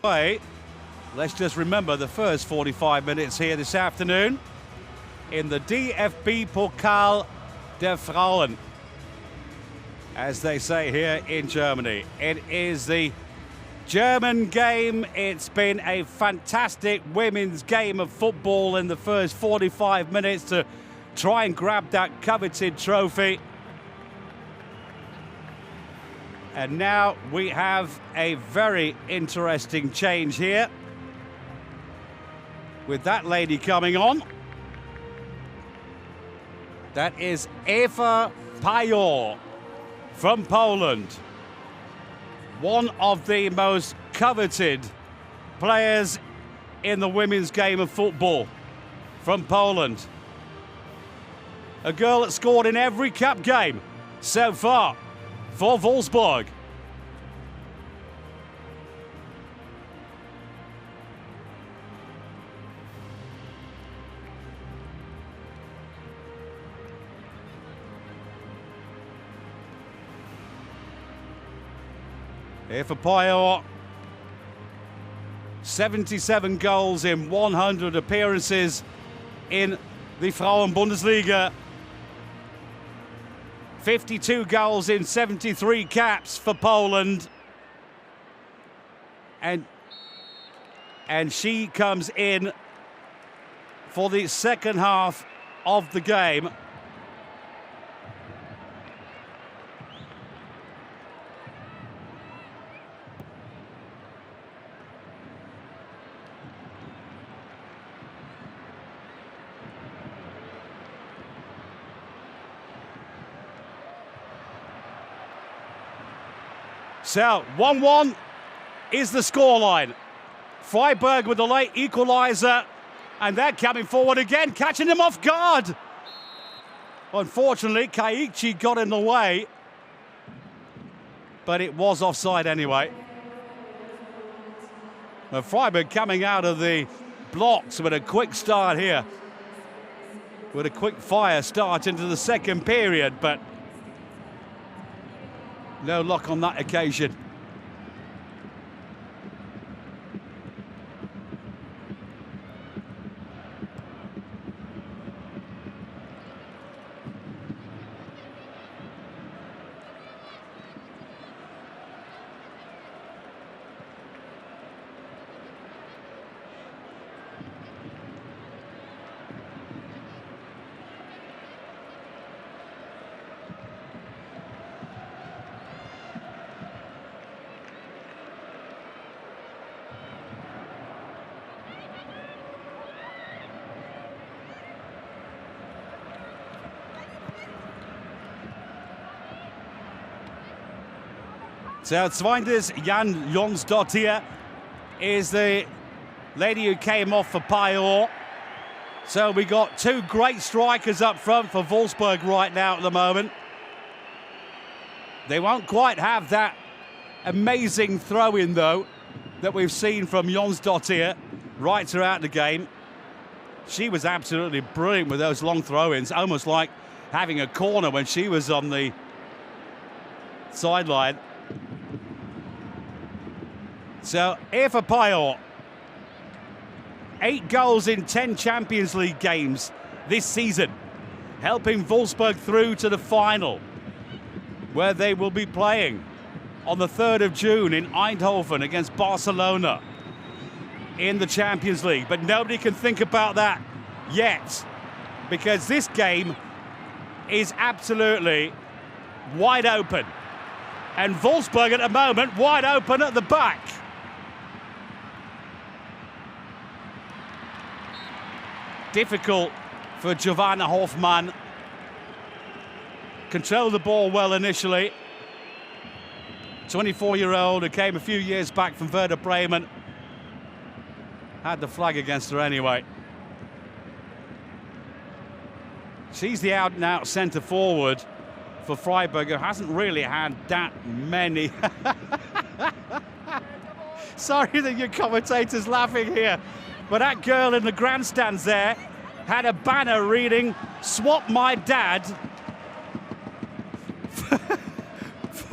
Let's just remember the first 45 minutes here this afternoon in the DFB-Pokal der Frauen, as they say here in Germany. It is the German game. It's been a fantastic women's game of football in the first 45 minutes to try and grab that coveted trophy. And now we have a very interesting change here with that lady coming on. That is Eva Pajor from Poland. One of the most coveted players in the women's game of football from Poland. A girl that scored in every cup game so far for Wolfsburg. Here for Pajor, 77 goals in 100 appearances in the Frauen-Bundesliga. 52 goals in 73 caps for Poland. And she comes in for the second half of the game. So, 1-1 is the scoreline. Freiburg with the late equaliser, and they're coming forward again, catching them off guard. Unfortunately, Kaiichi got in the way, but it was offside anyway. Well, Freiburg coming out of the blocks with a quick start here, with a quick fire start into the second period, but no luck on that occasion. So, Zweinders Jan Jonsdottir is the lady who came off for Pajor. So we got two great strikers up front for Wolfsburg right now at the moment. They won't quite have that amazing throw-in, though, that we've seen from Jonsdottir right throughout the game. She was absolutely brilliant with those long throw-ins, almost like having a corner when she was on the sideline. So, Eva Pajor, 8 goals in 10 Champions League games this season, helping Wolfsburg through to the final, where they will be playing on the 3rd of June in Eindhoven against Barcelona in the Champions League. But nobody can think about that yet, because this game is absolutely wide open. And Wolfsburg at the moment wide open at the back. Difficult for Giovanna Hoffmann. Controlled the ball well initially. 24-year-old who came a few years back from Werder Bremen. Had the flag against her anyway. She's the out-and-out centre forward for Freiburg, who hasn't really had that many. Sorry that your commentator's laughing here, but that girl in the grandstands there had a banner reading, "Swap my dad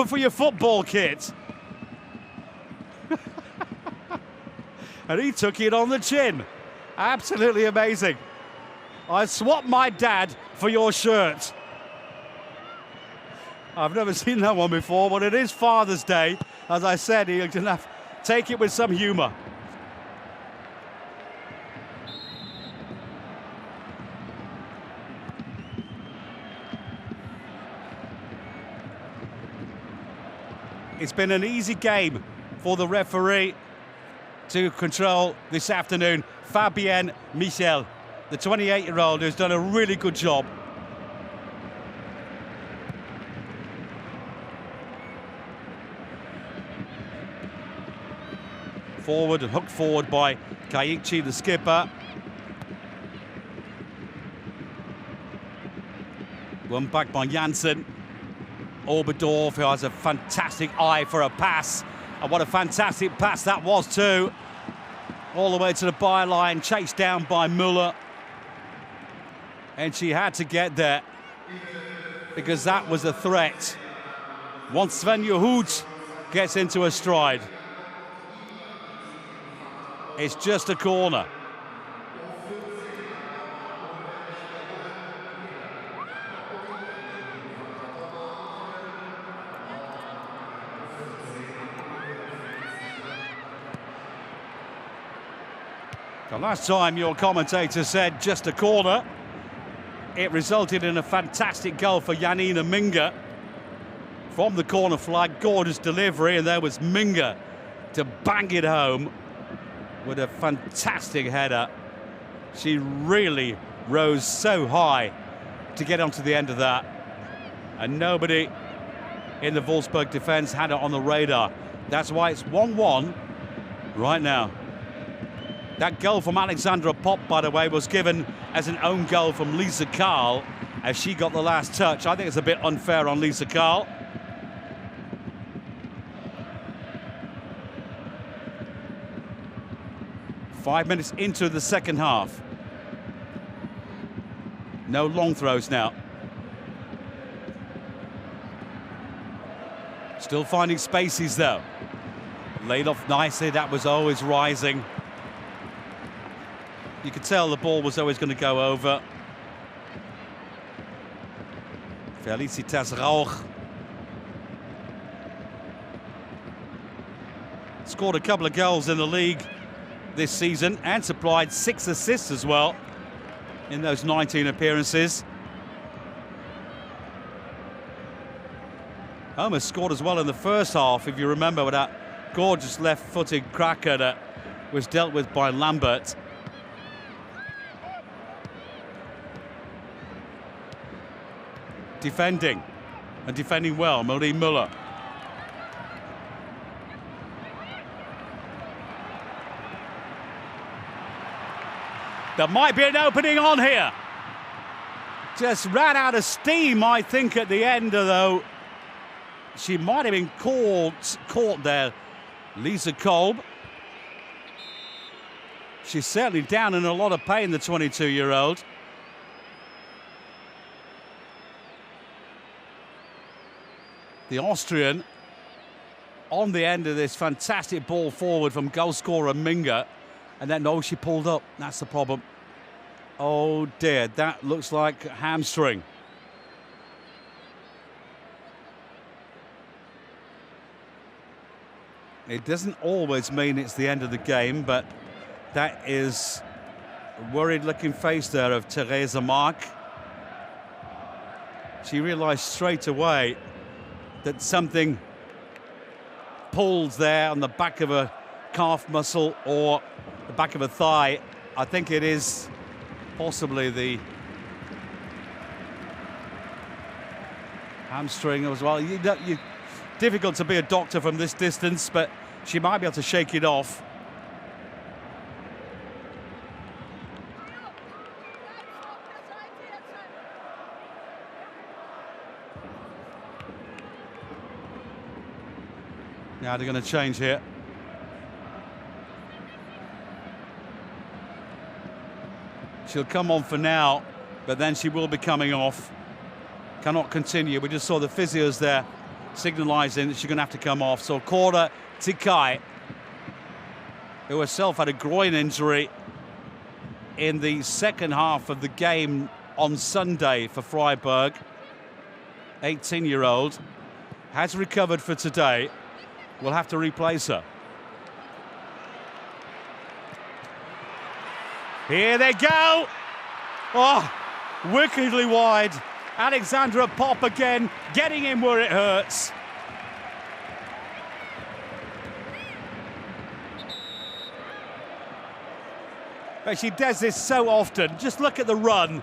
for your football kit." and he took it on the chin. Absolutely amazing. I swapped my dad for your shirt. I've never seen that one before, but it is Father's Day. As I said, you're going to take it with some humour. It's been an easy game for the referee to control this afternoon. Fabienne Michel, the 28-year-old, who's done a really good job. Forward and hooked forward by Kaiichi, the skipper. One back by Janssen. Oberdorf, who has a fantastic eye for a pass. And what a fantastic pass that was too. All the way to the byline, chased down by Müller. And she had to get there because that was a threat. Once Svenja Hoed gets into a stride, it's just a corner. The last time your commentator said just a corner, it resulted in a fantastic goal for Janine Minge from the corner flag. Gorgeous delivery, and there was Minge to bang it home with a fantastic header. She really rose so high to get onto the end of that, and nobody in the Wolfsburg defence had it on the radar. That's why it's 1-1 right now. That goal from Alexandra Popp, by the way, was given as an own goal from Lisa Karl as she got the last touch. I think it's a bit unfair on Lisa Karl. Five minutes into the second half. No long throws now. Still finding spaces though. Laid off nicely, that was always rising. You could tell the ball was always going to go over. Felicitas Rauch scored a couple of goals in the league this season and supplied 6 assists as well in those 19 appearances. Almost scored as well in the first half, if you remember, with that gorgeous left-footed cracker that was dealt with by Lambert. Defending, and defending well, Marie Müller. There might be an opening on here. Just ran out of steam, I think, at the end, though. She might have been caught there, Lisa Kolb. She's certainly down in a lot of pain, the 22-year-old. The Austrian on the end of this fantastic ball forward from goal scorer Minge. And then, no, she pulled up. That's the problem. Oh, dear. That looks like a hamstring. It doesn't always mean it's the end of the game, but that is a worried-looking face there of Theresa Mark. She realised straight away that something pulls there on the back of a calf muscle or the back of a thigh. I think it is possibly the hamstring as well. Difficult to be a doctor from this distance, but she might be able to shake it off. Now they're going to change here. She'll come on for now, but then she will be coming off. Cannot continue. We just saw the physios there signalising that she's going to have to come off. So Cora Tikai who herself had a groin injury in the second half of the game on Sunday for Freiburg. 18-year-old, has recovered for today. We'll have to replace her. Here they go. Oh, wickedly wide. Alexandra Popp again, getting in where it hurts. But she does this so often. Just look at the run.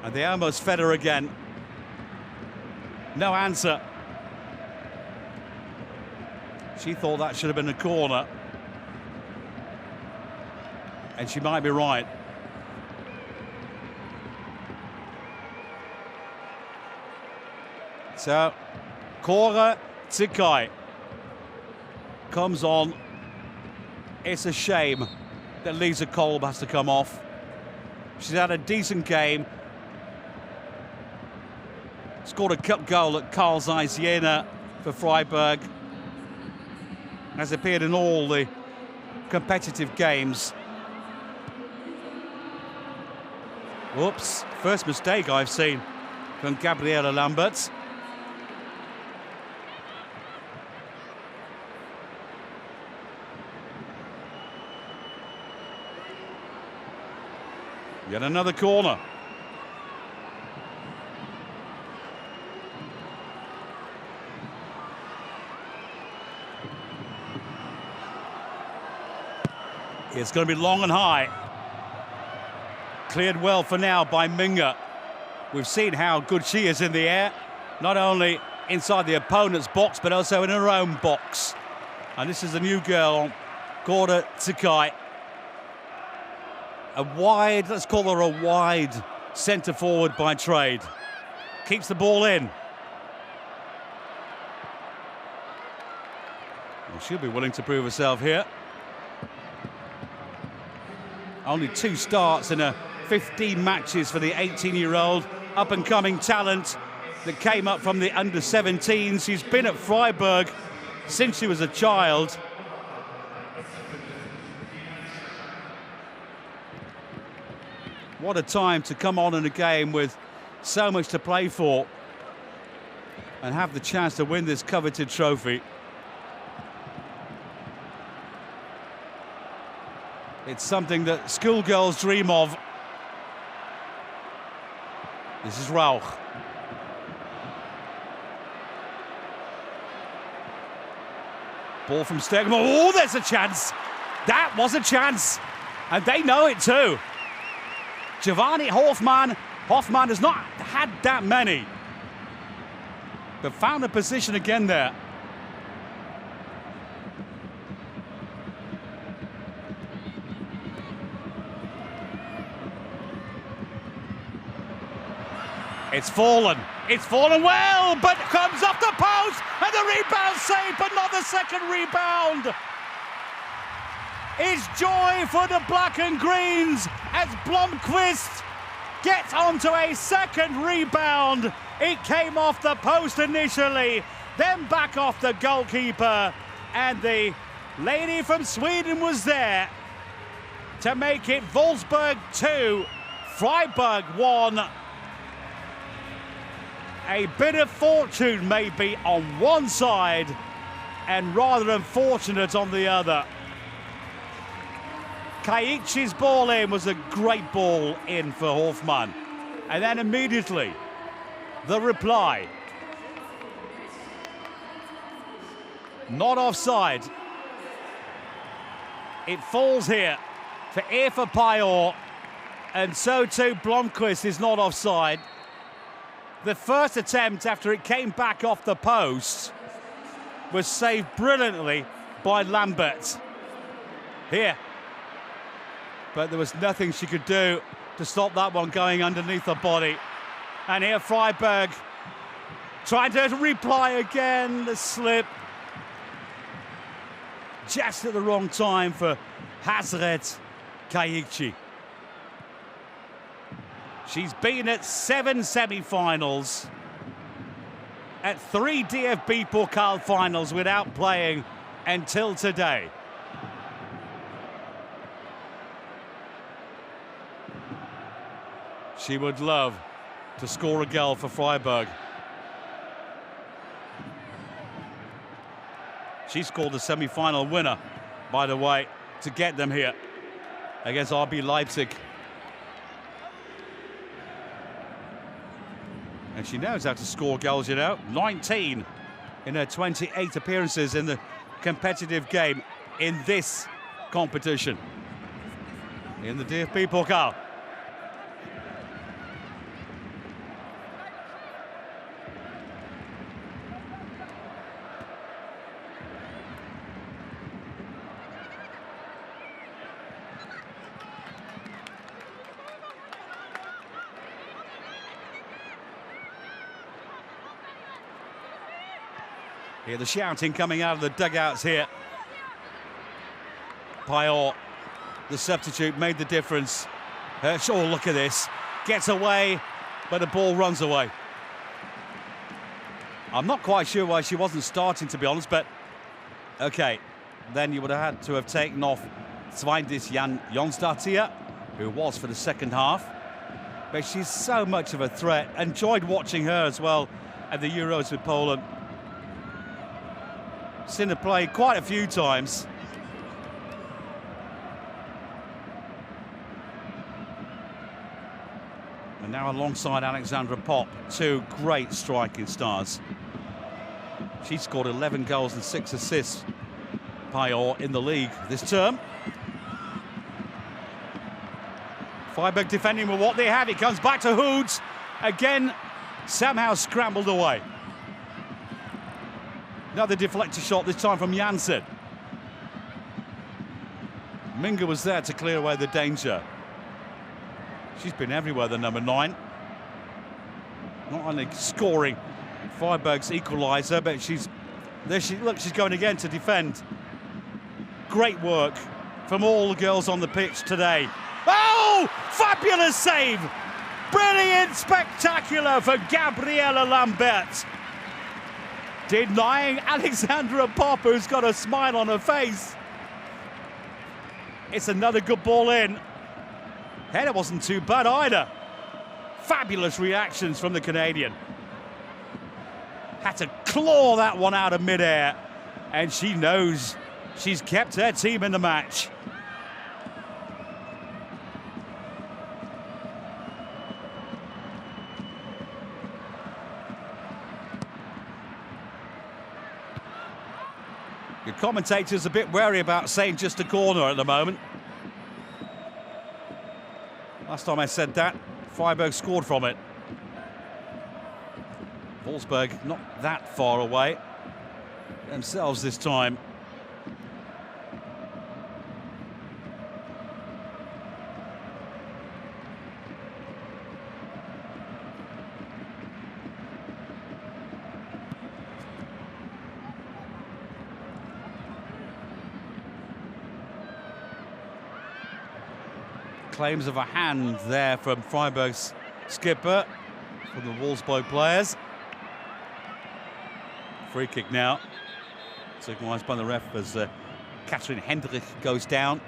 And they almost fed her again. No answer. She thought that should have been a corner. And she might be right. So, Cora Tzikai comes on. It's a shame that Lisa Kolb has to come off. She's had a decent game. Scored a cup goal at Karl Zeiss Jena for Freiburg. Has appeared in all the competitive games. Whoops, first mistake I've seen from Gabriela Lambert. Yet another corner. It's going to be long and high. Cleared well for now by Minga. We've seen how good she is in the air, not only inside the opponent's box, but also in her own box. And this is a new girl, Cora Tzikai. A wide, let's call her a wide centre forward by trade. Keeps the ball in. Well, she'll be willing to prove herself here. Only 2 starts in 15 matches for the 18-year-old up-and-coming talent that came up from the under-17s. She's been at Freiburg since she was a child. What a time to come on in a game with so much to play for and have the chance to win this coveted trophy. It's something that schoolgirls dream of. This is Rauch. Ball from Stegman. Oh, there's a chance. That was a chance. And they know it too. Giovanni Hoffmann has not had that many. But found a position again there. It's fallen well, but comes off the post, and the rebound saved, but not the second rebound. It's joy for the black and greens as Blomqvist gets onto a second rebound. It came off the post initially, then back off the goalkeeper, and the lady from Sweden was there to make it Wolfsburg 2, Freiburg 1. A bit of fortune maybe on one side and rather unfortunate on the other. Kaiichi's ball in was a great ball in for Hoffmann. And then immediately, the reply. Not offside. It falls here for Eva Pajor, and so too Blomqvist is not offside. The first attempt after it came back off the post was saved brilliantly by Lambert. Here. But there was nothing she could do to stop that one going underneath her body. And here Freiburg trying to reply again, the slip. Just at the wrong time for Hazret Kaiichi. She's been at 7 semi-finals, at 3 DFB-Pokal finals without playing until today. She would love to score a goal for Freiburg. She scored the semi-final winner, by the way, to get them here against RB Leipzig. And she knows how to score goals, you know. 19 in her 28 appearances in the competitive game in this competition, in the DFB-Pokal. Hear the shouting coming out of the dugouts here. Payot, the substitute, made the difference. Oh, look at this. Gets away, but the ball runs away. I'm not quite sure why she wasn't starting, to be honest, but okay. Then you would have had to have taken off Zweindis Jonsdottir, who was for the second half. But she's so much of a threat. Enjoyed watching her as well at the Euros with Poland. Seen her play quite a few times. And now alongside Alexandra Popp, two great striking stars. She scored 11 goals and 6 assists, Payot, in the league this term. Freiburg defending with what they have. It comes back to Hoods. Again, somehow scrambled away. Another deflector shot, this time from Jansen. Minga was there to clear away the danger. She's been everywhere, the number 9. Not only scoring Freiburg's equaliser, but look, she's going again to defend. Great work from all the girls on the pitch today. Oh, fabulous save! Brilliant, spectacular for Gabriela Lambert. Denying Alexandra Popp, who's got a smile on her face. It's another good ball in. Header wasn't too bad either. Fabulous reactions from the Canadian. Had to claw that one out of midair, and she knows she's kept her team in the match. The commentators a bit wary about saying just a corner at the moment. Last time I said that, Freiburg scored from it. Wolfsburg not that far away themselves this time. Claims of a hand there from Freiburg's skipper for the Wolfsburg players. Free kick now, signalised by the ref as Katrin Hendrich goes down.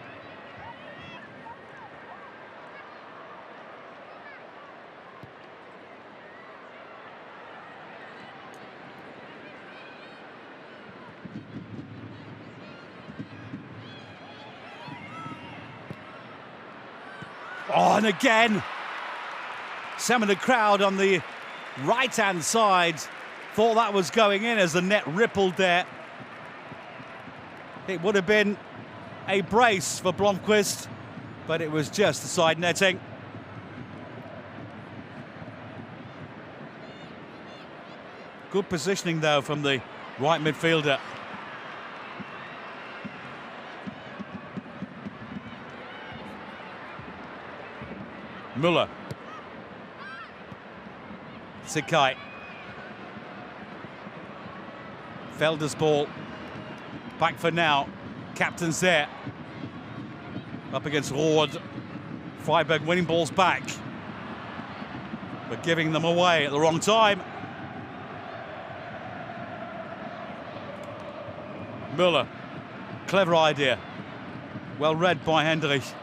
Oh, and again, some of the crowd on the right-hand side thought that was going in as the net rippled there. It would have been a brace for Blomqvist, but it was just the side netting. Good positioning, though, from the right midfielder. Müller. Sikai. Felder's ball. Back for now. Captain's there. Up against Rode. Freiburg winning balls back, but giving them away at the wrong time. Müller. Clever idea. Well read by Hendrich.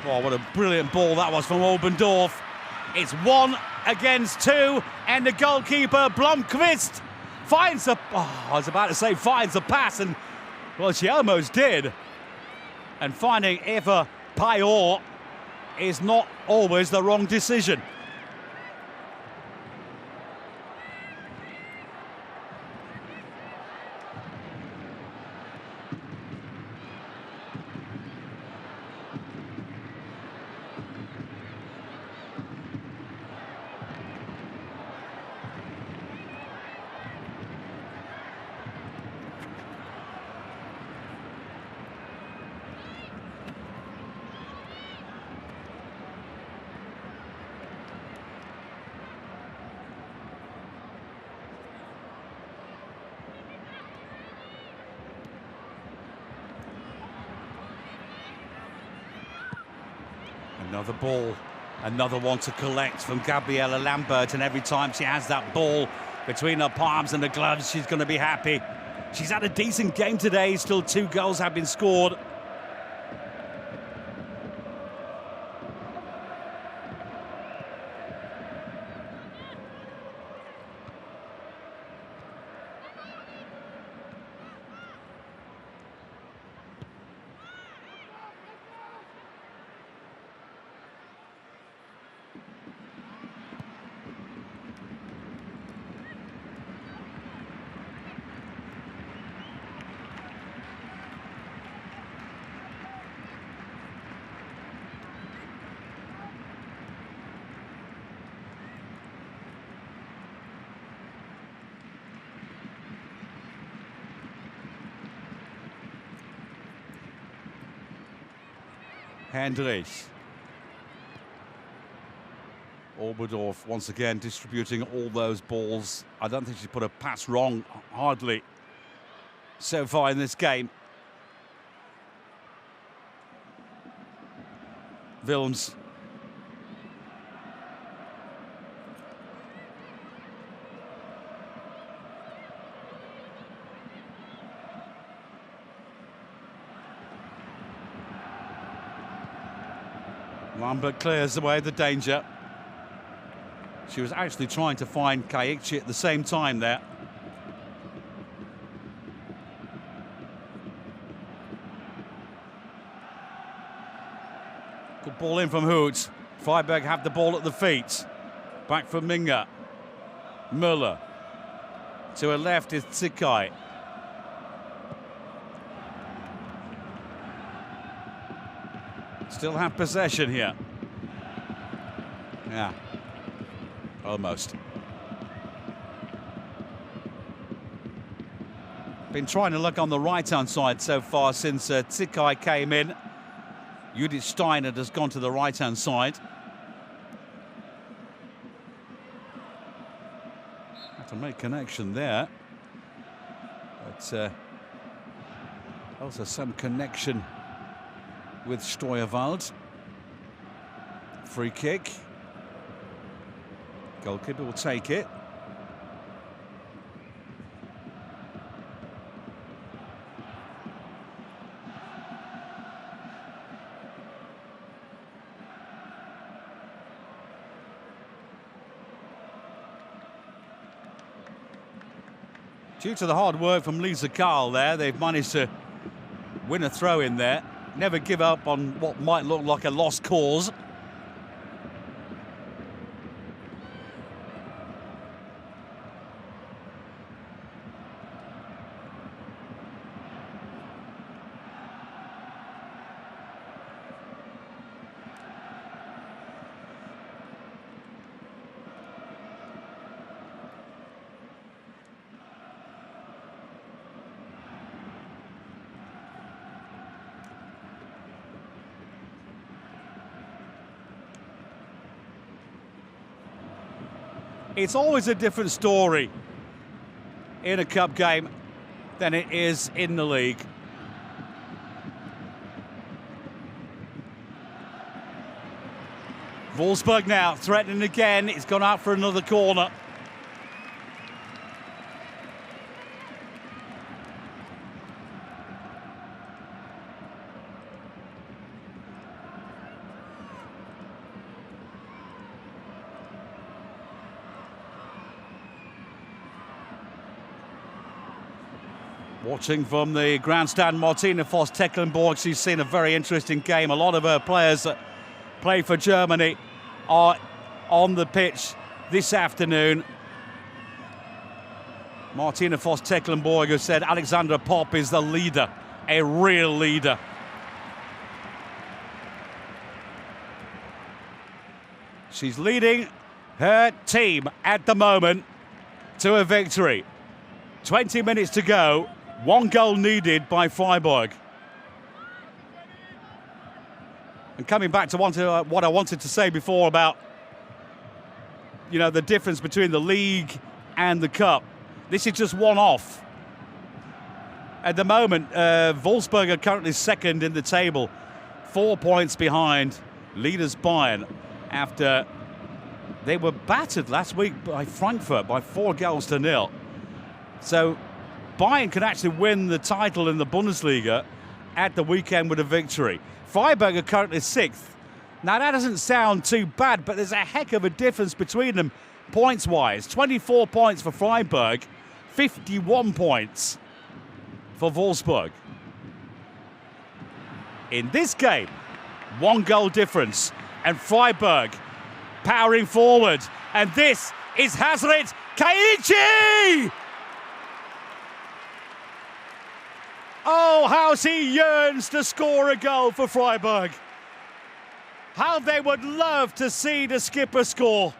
Oh, what a brilliant ball that was from Obendorf. It's 1 against 2, and the goalkeeper, Blomqvist, finds a... Oh, I was about to say finds a pass, and, well, she almost did. And finding Eva Payor is not always the wrong decision. Another ball, another one to collect from Gabriela Lambert, and every time she has that ball between her palms and the gloves, she's going to be happy. She's had a decent game today, still 2 goals have been scored. Hendrich. Oberdorf once again distributing all those balls. I don't think she's put a pass wrong, hardly, so far in this game. Wilms. Lambert clears away the danger. She was actually trying to find Kaichi at the same time there. Good ball in from Hoot. Freiburg have the ball at the feet. Back from Minga. Müller. To her left is Tsikai. Still have possession here. Yeah, almost. Been trying to look on the right-hand side so far since Tsikai came in. Judith Steiner has gone to the right-hand side. Had to make connection there. But also some connection with Steuerwald. Free kick. Goalkeeper will take it. Due to the hard work from Lisa Karl there, they've managed to win a throw in there. Never give up on what might look like a lost cause. It's always a different story in a cup game than it is in the league. Wolfsburg now threatening again. It's gone out for another corner. Watching from the grandstand, Martina Voss-Tecklenburg. She's seen a very interesting game. A lot of her players that play for Germany are on the pitch this afternoon. Martina Voss-Tecklenburg has said Alexandra Popp is the leader, a real leader. She's leading her team at the moment to a victory. 20 minutes to go, 1 goal needed by Freiburg. And coming back to what I wanted to say before about, the difference between the league and the cup. This is just one off. At the moment, Wolfsburg are currently second in the table, 4 points behind leaders Bayern, after they were battered last week by Frankfurt by 4-0. So Bayern can actually win the title in the Bundesliga at the weekend with a victory. Freiburg are currently 6th. Now that doesn't sound too bad, but there's a heck of a difference between them points-wise. 24 points for Freiburg, 51 points for Wolfsburg. In this game, 1 goal difference, and Freiburg powering forward. And this is Hazret Kaiichi! Oh, how he yearns to score a goal for Freiburg. How they would love to see the skipper score.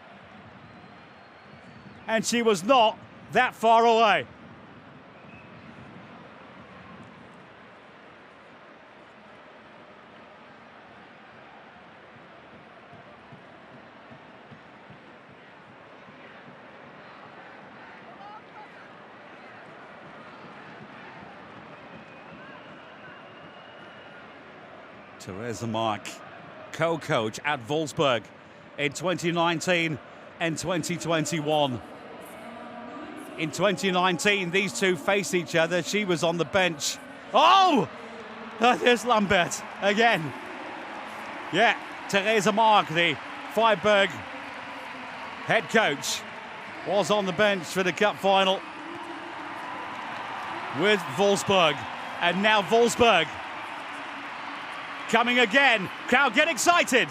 And she was not that far away. Theresa Mark, co-coach at Wolfsburg in 2019 and 2021. In 2019, these two faced each other. She was on the bench. Oh! There's Lambert again. Yeah, Theresa Mark, the Freiburg head coach, was on the bench for the cup final with Wolfsburg. And now Wolfsburg coming again. Crowd get excited.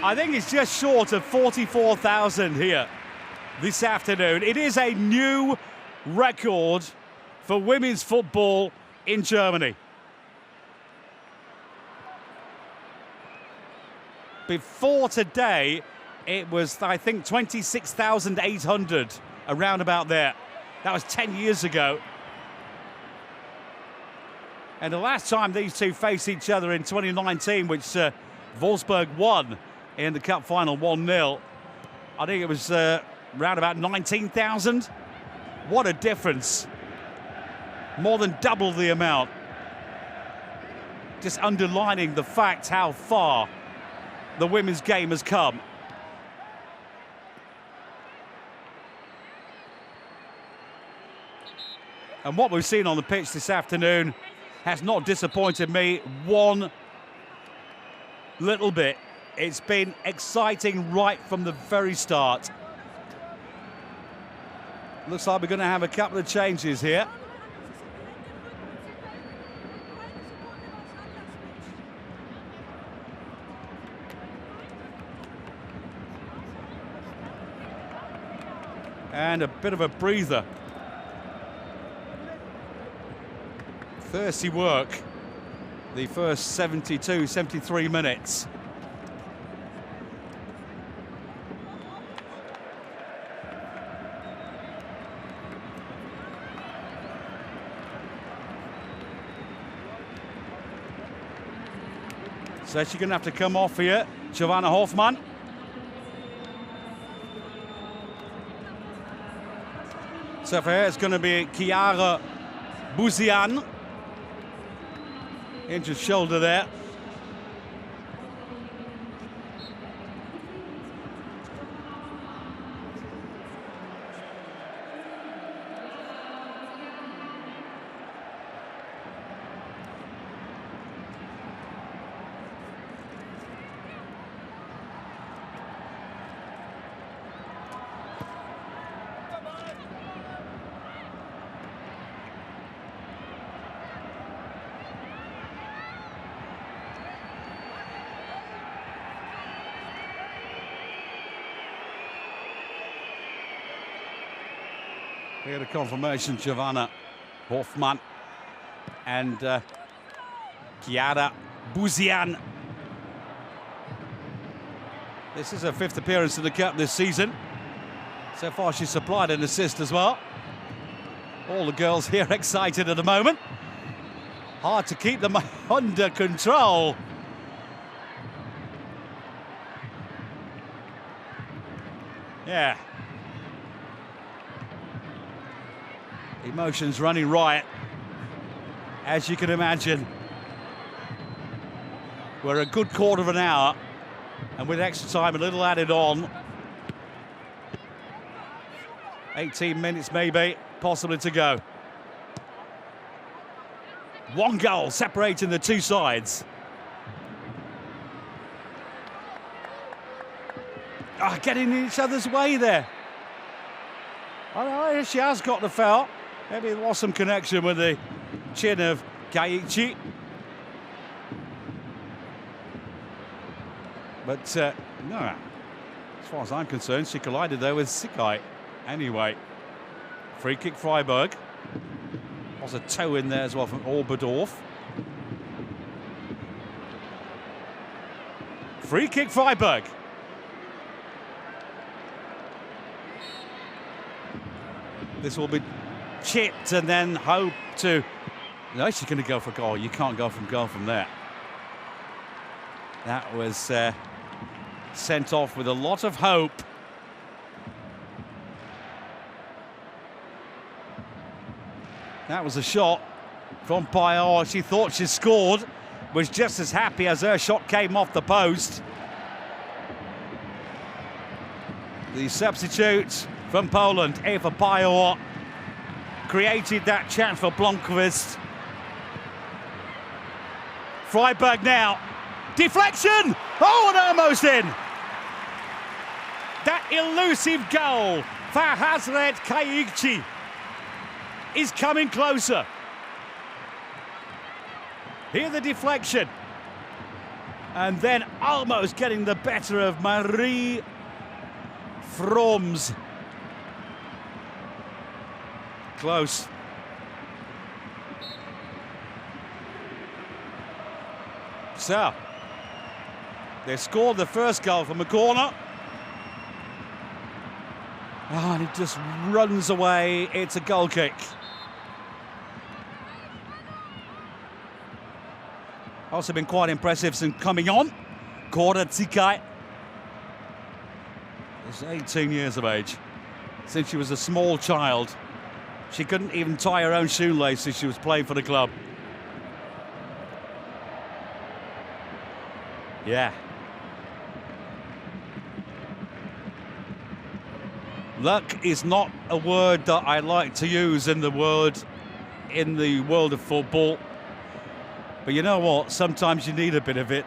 I think it's just short of 44,000 here this afternoon. It is a new record for women's football in Germany. Before today, it was, I think, 26,800, around about there. That was 10 years ago. And the last time these two faced each other in 2019, which Wolfsburg won in the cup final 1-0, I think it was around about 19,000. What a difference. More than double the amount. Just underlining the fact how far the women's game has come. And what we've seen on the pitch this afternoon has not disappointed me one little bit. It's been exciting right from the very start. Looks like we're going to have a couple of changes here. And a bit of a breather. Thirsty work, the first 72, 73 minutes. So she's going to have to come off here, Giovanna Hoffmann. So for her, it's going to be Chiara Buzian. Injured shoulder there. Here the confirmation, Giovanna Hoffmann and Chiara Buzian. This is her 5th appearance in the Cup this season. So far she's supplied an assist as well. All the girls here excited at the moment. Hard to keep them under control. Yeah. Emotions running riot, as you can imagine. We're a good quarter of an hour, and with extra time, a little added on. 18 minutes maybe, possibly to go. One goal separating the two sides. Getting in each other's way there. I know she has got the foul. Maybe there was some connection with the chin of Kaiichi. But no, as far as I'm concerned, she collided there with Sikai. Anyway, free kick Freiburg. Was a toe in there as well from Oberdorf. Free kick Freiburg. This will be chipped and then hope to... No, she's going to go for a goal. You can't go from goal from there. That was sent off with a lot of hope. That was a shot from Payot. She thought she scored, was just as happy as her shot came off the post. The substitute from Poland, Eva Payot, created that chance for Blomqvist. Freiburg now. Deflection! Oh, and almost in! That elusive goal for Hazret Kaiichi is coming closer. Here the deflection. And then almost getting the better of Marie Froms. Close. So, they scored the first goal from a corner. And it just runs away. It's a goal kick. Also been quite impressive since coming on. Kora Tsikai is 18 years of age. Since she was a small child, she couldn't even tie her own shoelaces. She was playing for the club. Yeah. Luck is not a word that I like to use in the world of football. But you know what? Sometimes you need a bit of it.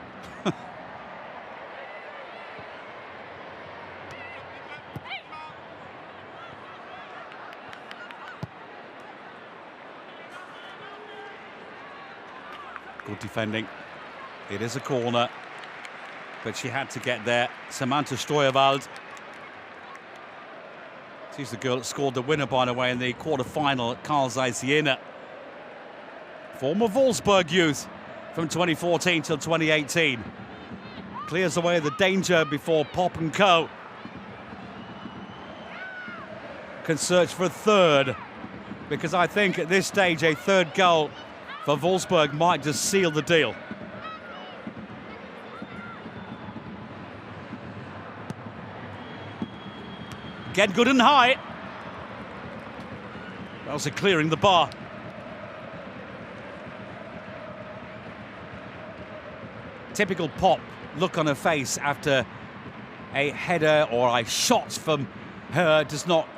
Good defending. It is a corner, but she had to get there. Samantha Steuerwald. She's the girl that scored the winner, by the way, in the quarter-final at Karl Zeiss Jena. Former Wolfsburg youth from 2014 till 2018. Clears away the danger before Pop and Co. can search for a third, because I think at this stage a third goal for Wolfsburg might just seal the deal. Again, good and high. Also clearing the bar. Typical Pop look on her face after a header or a shot from her does not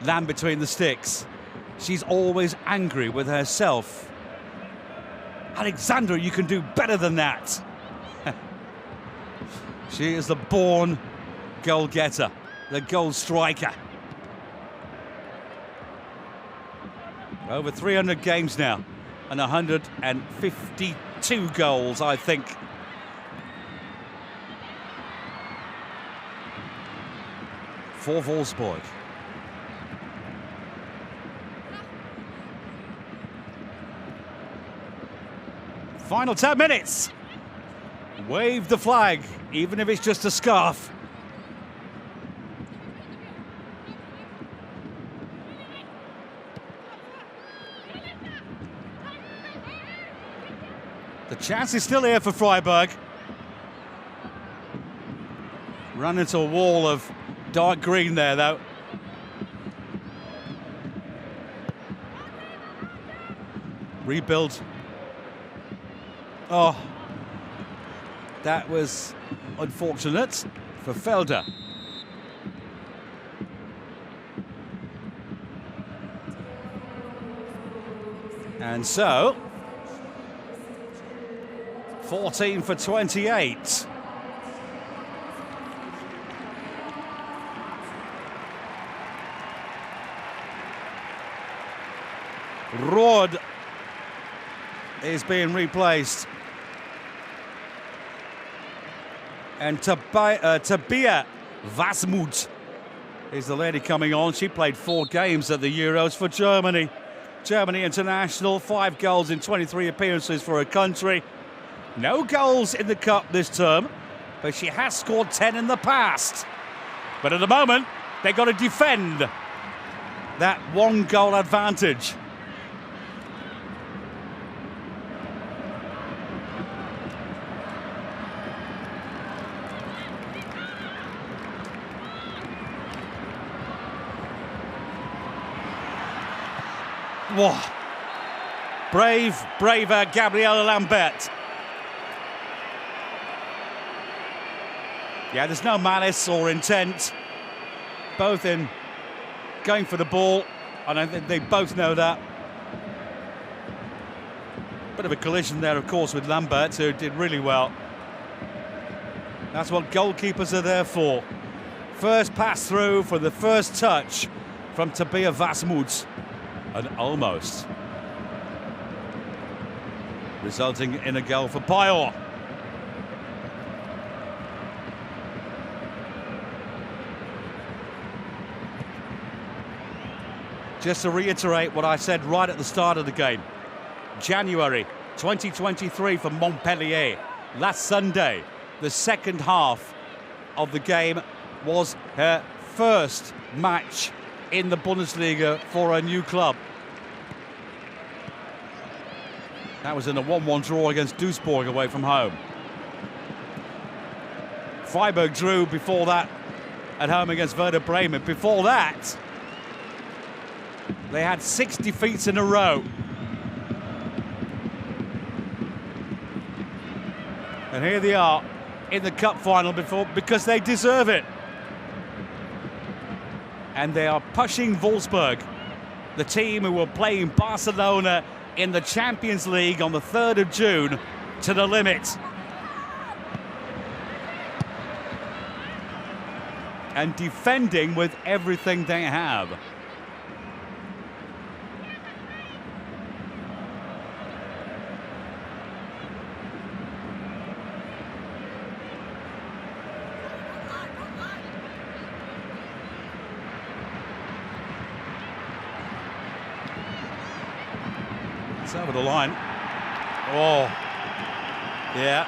land between the sticks. She's always angry with herself. Alexandra, you can do better than that. She is the born goal-getter, the goal striker. Over 300 games now and 152 goals, I think. For Wolfsburg. Final 10 minutes. Wave the flag, even if it's just a scarf. The chance is still here for Freiburg. Ran into a wall of dark green there, though. Rebuild. Oh, that was unfortunate for Felder. And so, 14 for 28. Rod is being replaced. And Tabia Wasmuth is the lady coming on. She played 4 games at the Euros for Germany. Germany international, 5 goals in 23 appearances for her country. No goals in the cup this term, but she has scored 10 in the past. But at the moment, they've got to defend that 1-goal advantage. Whoa. Braver Gabrielle Lambert. Yeah, there's no malice or intent. Both in going for the ball, and I think they both know that. Bit of a collision there, of course, with Lambert, who did really well. That's what goalkeepers are there for. First pass through for the first touch from Tabia Wasmuth. And almost resulting in a goal for Payot. Just to reiterate what I said right at the start of the game. January 2023 for Montpellier. Last Sunday, the second half of the game was her first match in the Bundesliga for a new club. That was in a 1-1 draw against Duisburg away from home. Freiburg drew before that at home against Werder Bremen. Before that, they had 6 defeats in a row. And here they are in the cup final because they deserve it. And they are pushing Wolfsburg, the team who were playing Barcelona in the Champions League on the 3rd of June, to the limit. And defending with everything they have. It's over the line. Oh, yeah.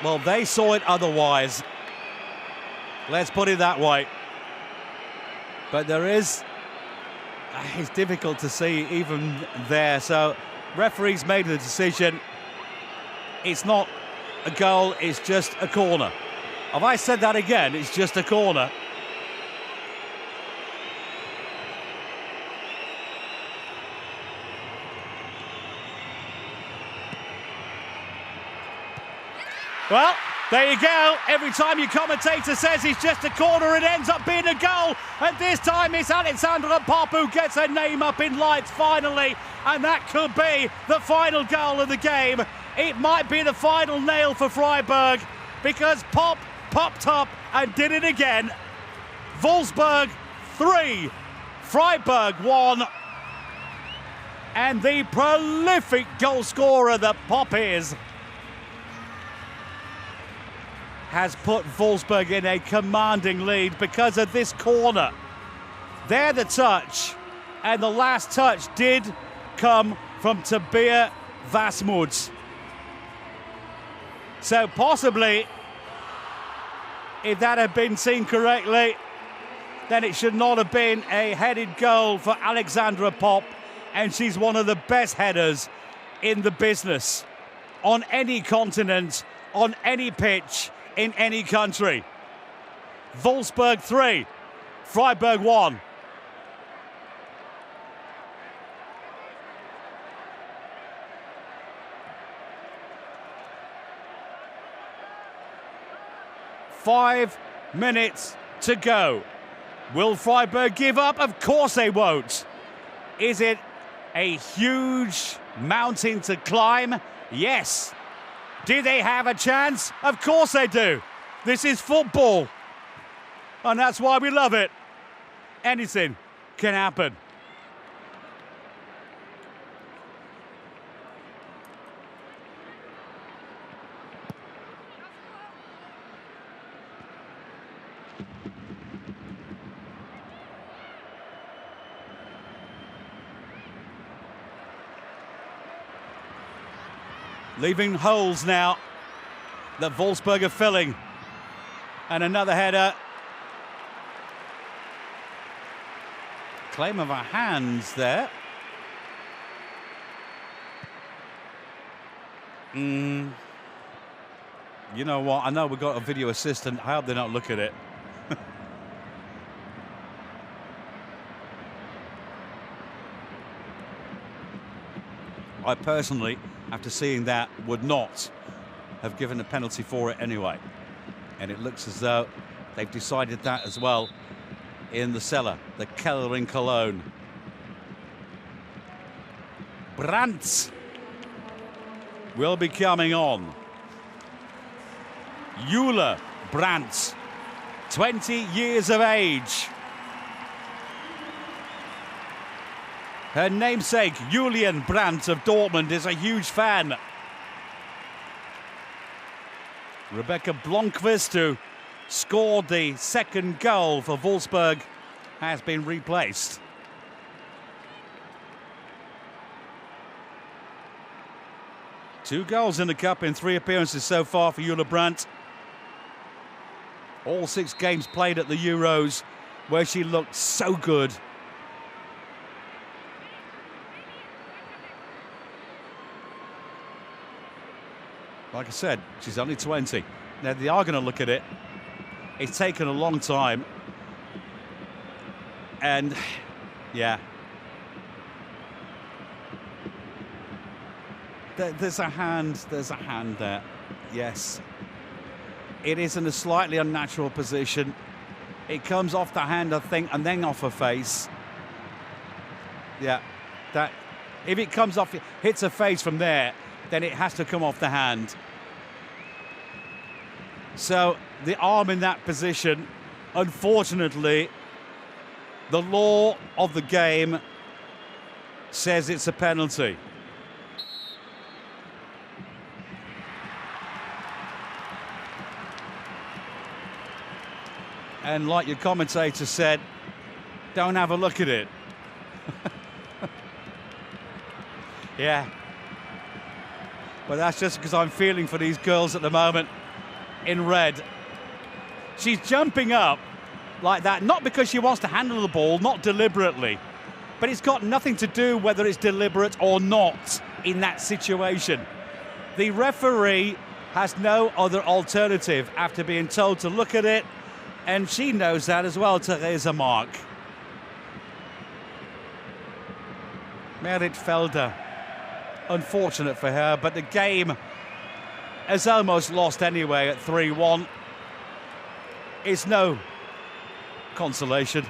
Well, they saw it otherwise. Let's put it that way. But it's difficult to see even there. So, referees made the decision. It's not a goal, it's just a corner. Have I said that again? It's just a corner. Well, there you go. Every time your commentator says it's just a corner, it ends up being a goal. And this time it's Alexandra Popp who gets her name up in lights finally. And that could be the final goal of the game. It might be the final nail for Freiburg because Popp popped up and did it again. Wolfsburg 3, Freiburg 1. And the prolific goal scorer that Popp is has put Wolfsburg in a commanding lead because of this corner. There the touch, And the last touch did come from Tabea Vasmuth. So possibly, if that had been seen correctly, then it should not have been a headed goal for Alexandra Popp, and she's one of the best headers in the business, on any continent, on any pitch, in any country. Wolfsburg 3, Freiburg 1. Five minutes to go. Will Freiburg give up? Of course they won't. Is it a huge mountain to climb? Yes. Do they have a chance? Of course they do. This is football. And that's why we love it. Anything can happen. Leaving holes now that Wolfsburg are filling. And another header. Claim of a hands there. You know what? I know we've got a video assistant. I hope they don't look at it. I personally, after seeing that, would not have given a penalty for it anyway. And it looks as though they've decided that as well in the cellar, the Keller in Cologne. Brandt will be coming on. Jule Brandt, 20 years of age. Her namesake, Julian Brandt of Dortmund, is a huge fan. Rebecca Blomqvist, who scored the second goal for Wolfsburg, has been replaced. Two goals in the cup in 3 appearances so far for Jule Brandt. All 6 games played at the Euros, where she looked so good. Like I said, she's only 20. Now, they are going to look at it. It's taken a long time. And, yeah. There's a hand there. Yes. It is in a slightly unnatural position. It comes off the hand, I think, and then off her face. Yeah. That, if it comes off, hits her face from there, then it has to come off the hand. So the arm in that position, unfortunately, the law of the game says it's a penalty. And like your commentator said, don't have a look at it. Yeah. But that's just because I'm feeling for these girls at the moment in red. She's jumping up like that, not because she wants to handle the ball, not deliberately, but it's got nothing to do whether it's deliberate or not in that situation. The referee has no other alternative after being told to look at it, and she knows that as well, Theresa Mark. Merit Felder. Unfortunate for her, but the game is almost lost anyway at 3-1. It's no consolation.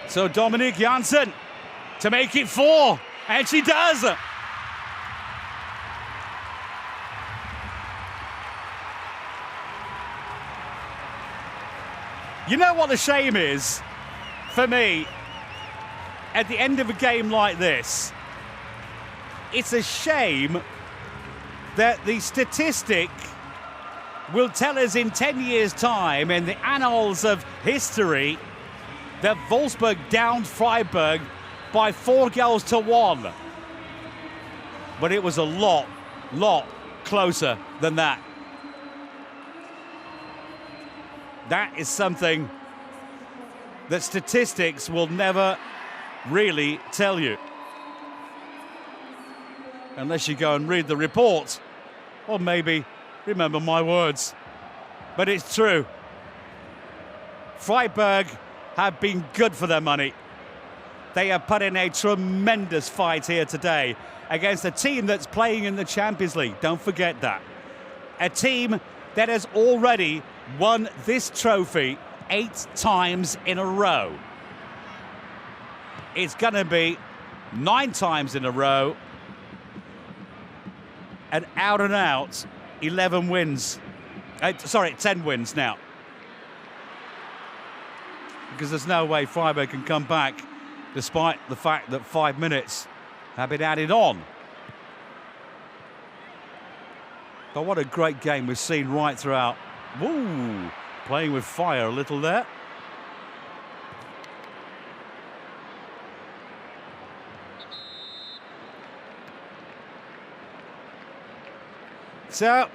So Dominique Janssen to make it 4, and she does. You know what the shame is for me? At the end of a game like this, it's a shame that the statistic will tell us in 10 years' time, in the annals of history, that Wolfsburg downed Freiburg by 4-1. But it was a lot closer than that. That is something that statistics will never really tell you. Unless you go and read the report, or maybe remember my words. But it's true. Freiburg have been good for their money. They have put in a tremendous fight here today against a team that's playing in the Champions League. Don't forget that. A team that has already won this trophy 8 times in a row. It's going to be 9 times in a row. And out 11 wins. 10 wins now. Because there's no way Freiburg can come back despite the fact that 5 minutes have been added on. But what a great game we've seen right throughout. Woo! Playing with fire a little there. So,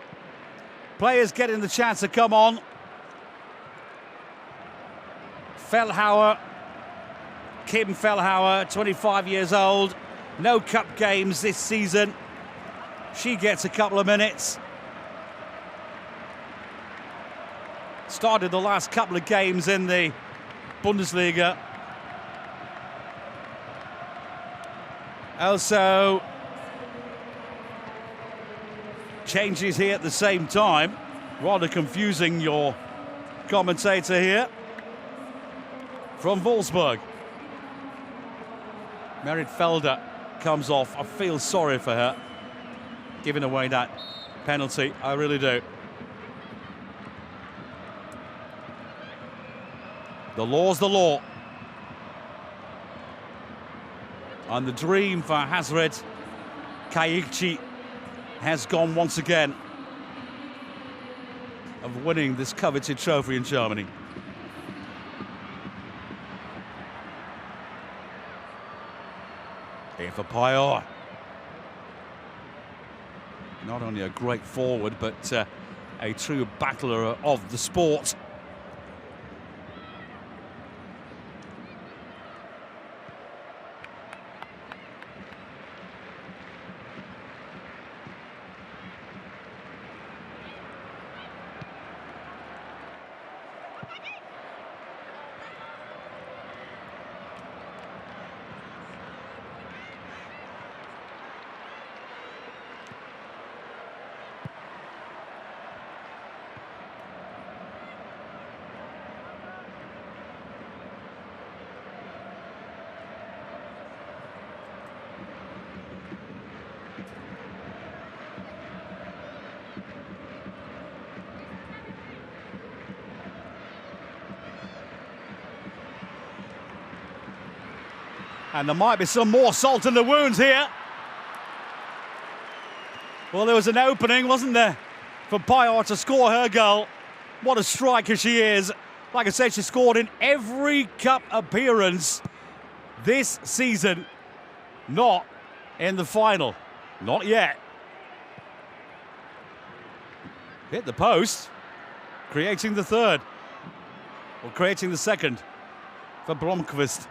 players getting the chance to come on. Kim Fellhauer, 25 years old. No cup games this season. She gets a couple of minutes. Started the last couple of games in the Bundesliga. Also, changes here at the same time. Rather confusing your commentator here. From Wolfsburg. Merit Felder comes off. I feel sorry for her, giving away that penalty. I really do. The law's the law. And the dream for Hazred Kaichi has gone once again of winning this coveted trophy in Germany. Here for Payot. Not only a great forward, but a true battler of the sport. And there might be some more salt in the wounds here. Well, there was an opening, wasn't there, for Payot to score her goal. What a striker she is. Like I said, she scored in every cup appearance this season. Not in the final. Not yet. Hit the post, creating the third. Or creating the second for Blomqvist.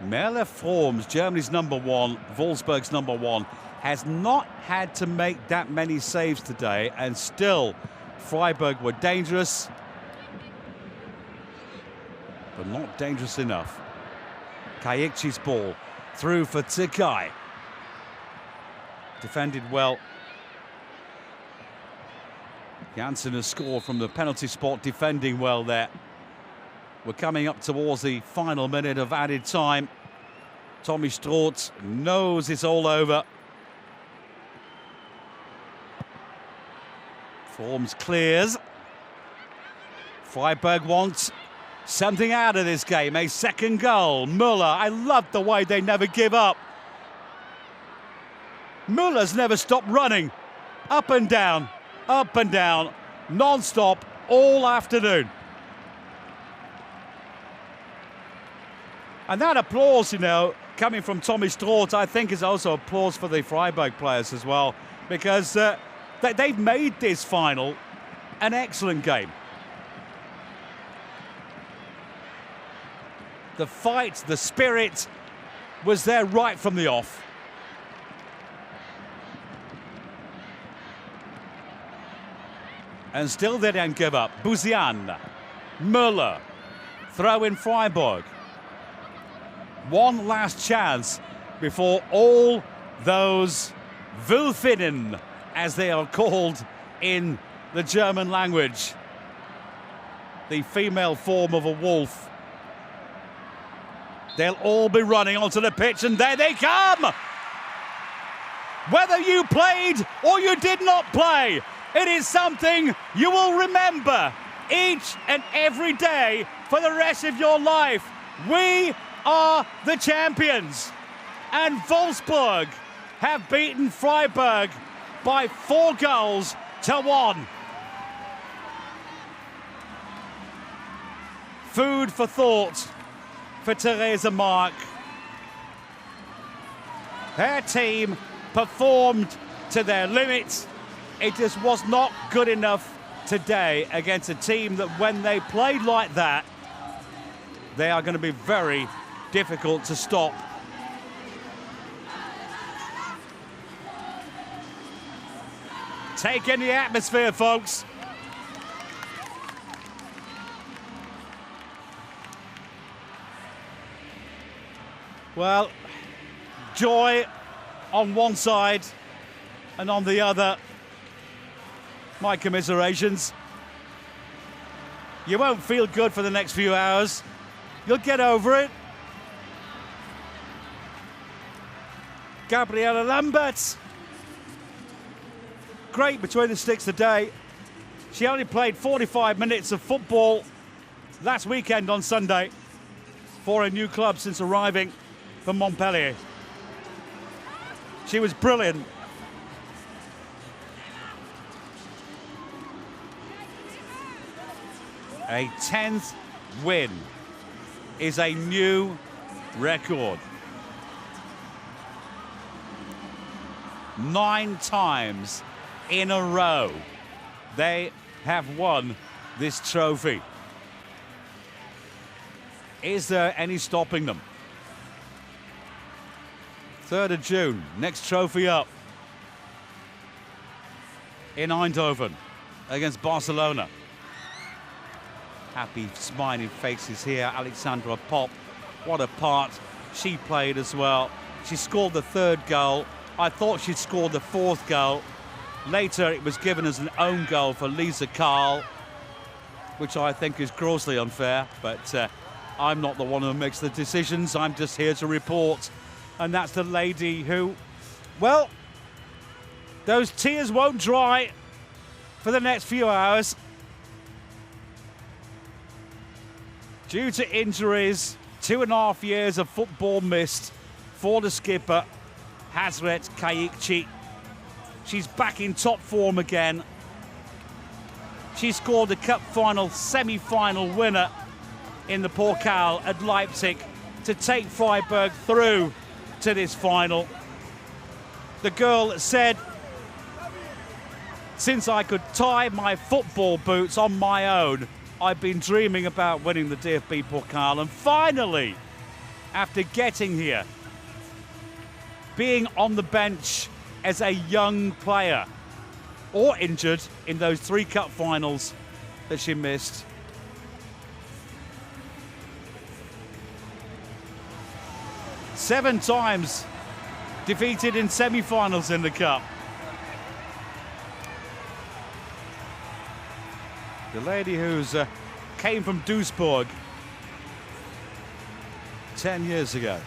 Merle Froms, Germany's #1, Wolfsburg's #1, has not had to make that many saves today, and still Freiburg were dangerous, but not dangerous enough. Kaichi's ball through for Tsakai. Defended well. Janssen has scored from the penalty spot, defending well there. We're coming up towards the final minute of added time. Tommy Strauss knows it's all over. Forms clears. Freiburg wants something out of this game. A second goal. Müller, I love the way they never give up. Muller's never stopped running. Up and down, non-stop all afternoon. And that applause, coming from Tommy Strauss, I think is also applause for the Freiburg players as well, because they've made this final an excellent game. The fight, the spirit was there right from the off. And still they don't give up. Buzian, Müller, throw in Freiburg. One last chance before all those Wölfinnen, as they are called in the German language, the female form of a wolf. They'll all be running onto the pitch, and there they come! Whether you played or you did not play, it is something you will remember each and every day for the rest of your life. We are the champions, and Wolfsburg have beaten Freiburg by 4-1. Food for thought for Theresa Mark. Her team performed to their limits. It just was not good enough today against a team that, when they played like that, they are going to be very difficult to stop. Take in the atmosphere, folks. Well, joy on one side, and on the other, my commiserations. You won't feel good for the next few hours. You'll get over it. Gabriela Lambert. Great between the sticks today. She only played 45 minutes of football last weekend on Sunday for a new club since arriving from Montpellier. She was brilliant. A 10th win is a new record. 9 times in a row they have won this trophy. Is there any stopping them? 3rd of June, next trophy up in Eindhoven against Barcelona. Happy smiling faces here. Alexandra Popp, what a part she played as well. She scored the 3rd goal. I thought she'd scored the 4th goal. Later it was given as an own goal for Lisa Karl, which I think is grossly unfair, but I'm not the one who makes the decisions. I'm just here to report. And that's the lady who, well, those tears won't dry for the next few hours. Due to injuries, 2.5 years of football missed for the skipper, Hazret Kayikci. She's back in top form again. She scored the cup final semi-final winner in the Pokal at Leipzig to take Freiburg through to this final. The girl said, since I could tie my football boots on my own, I've been dreaming about winning the DFB-Pokal, and finally, after getting here, being on the bench as a young player or injured in those 3 cup finals that she missed. Seven times defeated in semi-finals in the cup. The lady who's came from Duisburg 10 years ago.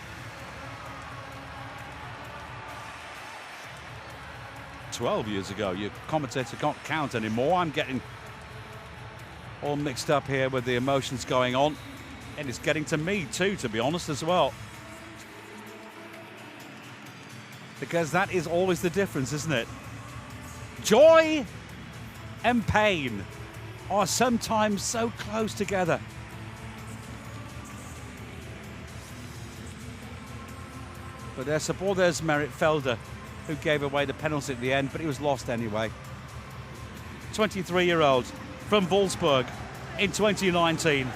12 years ago. Your commentator can't count anymore. I'm getting all mixed up here with the emotions going on. And it's getting to me too, to be honest, as well. because that is always the difference, isn't it? Joy and pain are sometimes so close together. But their supporters, Merit Felder, who gave away the penalty at the end, but it was lost anyway. 23-year-old from Wolfsburg in 2019,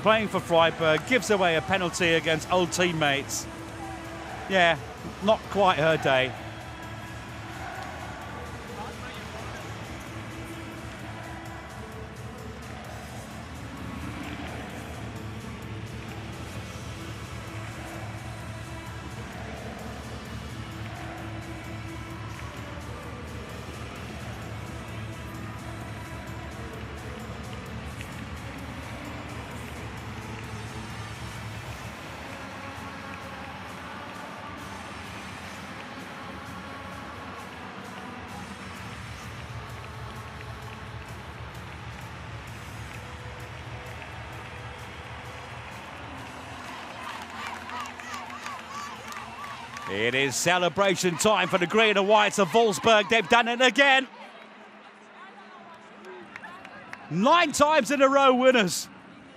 playing for Freiburg, gives away a penalty against old teammates. Yeah, not quite her day. It is celebration time for the green and whites of Wolfsburg. They've done it again. 9 times in a row winners.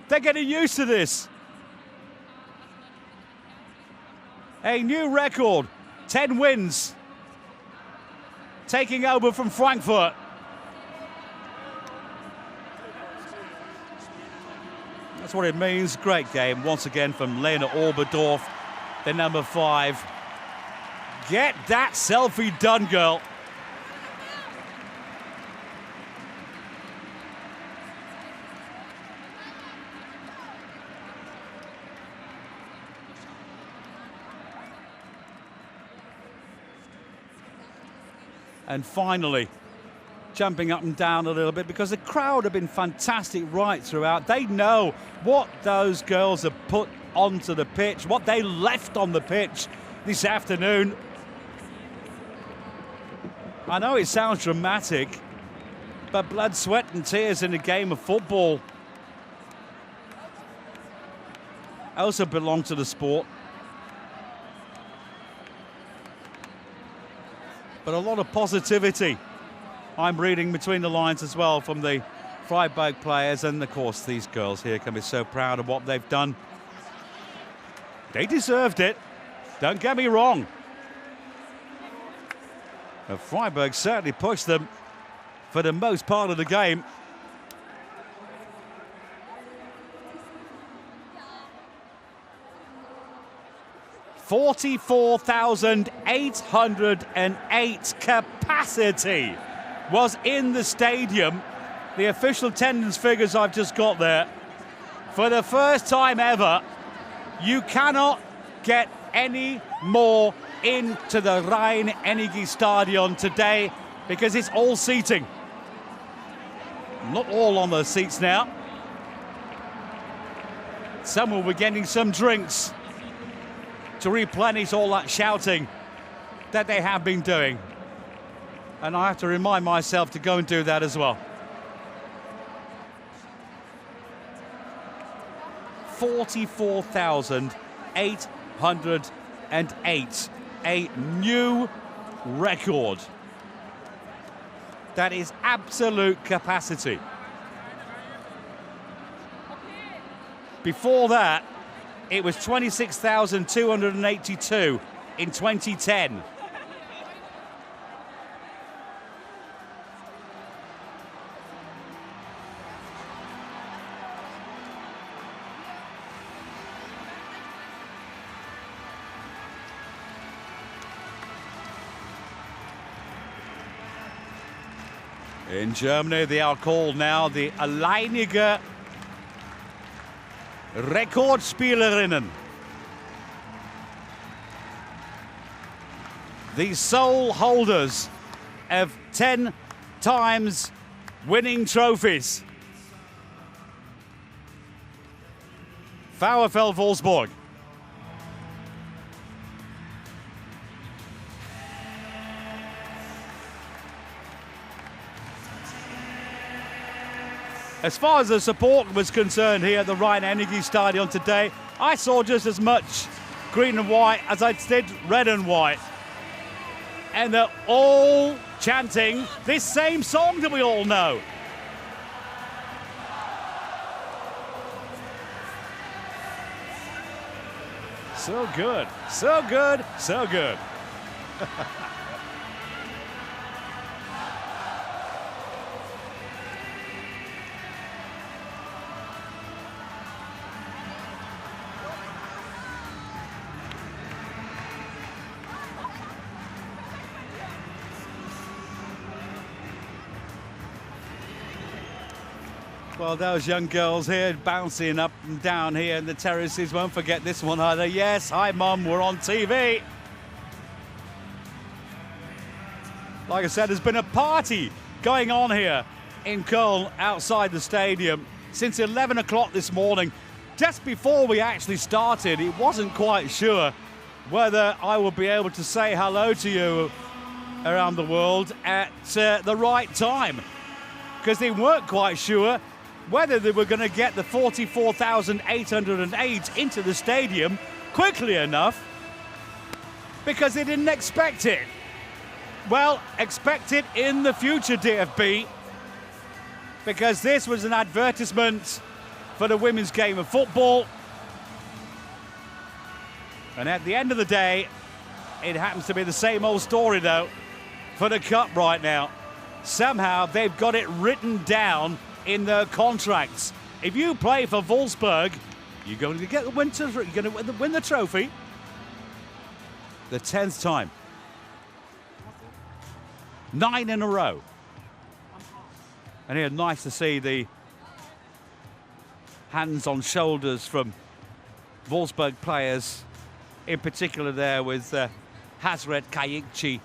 They're getting used to this. A new record, 10 wins. Taking over from Frankfurt. That's what it means. Great game once again from Lena Oberdorf, the number 5. Get that selfie done, girl. And finally, jumping up and down a little bit because the crowd have been fantastic right throughout. They know what those girls have put onto the pitch, what they left on the pitch this afternoon. I know it sounds dramatic, but blood, sweat and tears in a game of football also belong to the sport. But a lot of positivity I'm reading between the lines as well from the Freiburg players, and of course these girls here can be so proud of what they've done. They deserved it, don't get me wrong. Freiburg certainly pushed them for the most part of the game. $44,808 capacity was in the stadium. The official attendance figures I've just got there. For the first time ever, you cannot get any more into the Rhein-Energie-Stadion today because it's all seating. Not all on the seats now. Some will be getting some drinks to replenish all that shouting that they have been doing. And I have to remind myself to go and do that as well. 44,808. A new record. That is absolute capacity. Before that, it was 26,282 in 2010. In Germany, they are called now the alleinige Rekordspielerinnen. The sole holders of 10 times winning trophies. VfL Wolfsburg. As far as the support was concerned here at the Rhein-Energie-Stadion today, I saw just as much green and white as I did red and white. and they're all chanting this same song that we all know. So good, so good, so good. Well, those young girls here bouncing up and down here in the terraces won't forget this one either. Yes, hi Mum, we're on TV. Like I said, there's been a party going on here in Köln outside the stadium since 11 o'clock this morning. Just before we actually started, it wasn't quite sure whether I would be able to say hello to you around the world at the right time, because they weren't quite sure whether they were going to get the 44,808 into the stadium quickly enough, because they didn't expect it. Well, expect it in the future, DFB, because this was an advertisement for the women's game of football. And at the end of the day, it happens to be the same old story, though, for the cup right now. Somehow they've got it written down in their contracts. If you play for Wolfsburg, you're going to get the win the trophy. The 10th time. 9 in a row. And here, nice to see the hands on shoulders from Wolfsburg players, in particular there with Hazret Kayikci.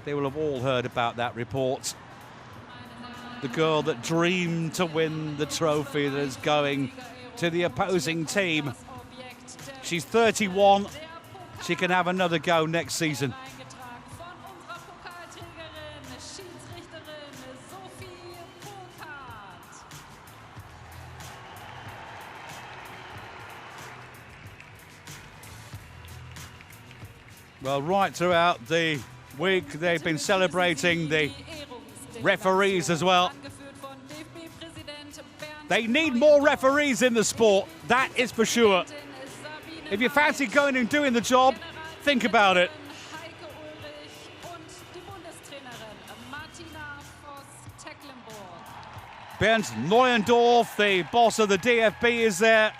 They will have all heard about that report. The girl that dreamed to win the trophy that is going to the opposing team. She's 31. She can have another go next season. Well, right throughout the week, they've been celebrating the referees as well. They need more referees in the sport, that is for sure. If you fancy going and doing the job, think about it. Bernd Neuendorf, the boss of the DFB, is there,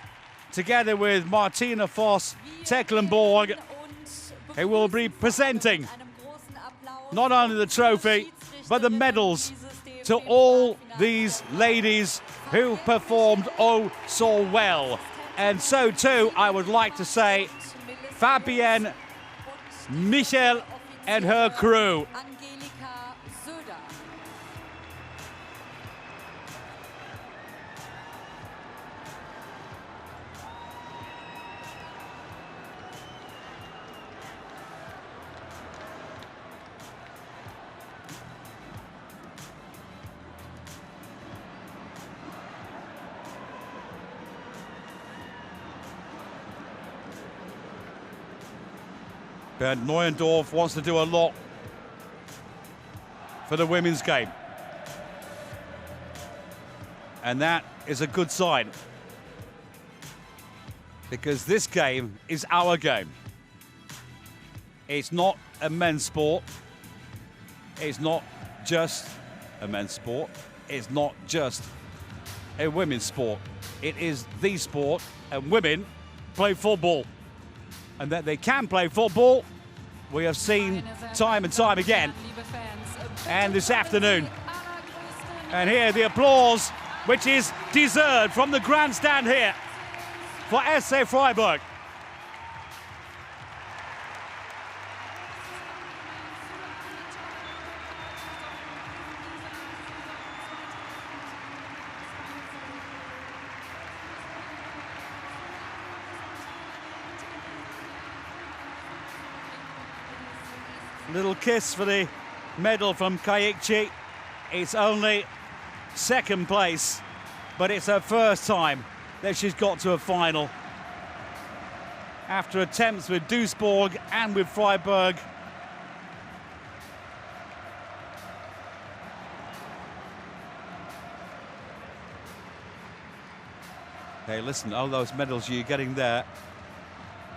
together with Martina Voss-Tecklenburg, who will be presenting not only the trophy, but the medals to all these ladies who performed oh so well. And so too, I would like to say, Fabienne Michel and her crew. Bernd Neuendorf wants to do a lot for the women's game. And that is a good sign, because this game is our game. It's not a men's sport. It's not just a men's sport. It's not just a women's sport. It is the sport, and women play football. And that they can play football, we have seen time and time again. And this afternoon. And here the applause, which is deserved from the grandstand here for SC Freiburg. Little kiss for the medal from Kayikci. It's only second place, but it's her first time that she's got to a final. After attempts with Duisburg and with Freiburg, Hey, listen, all those medals you're getting there,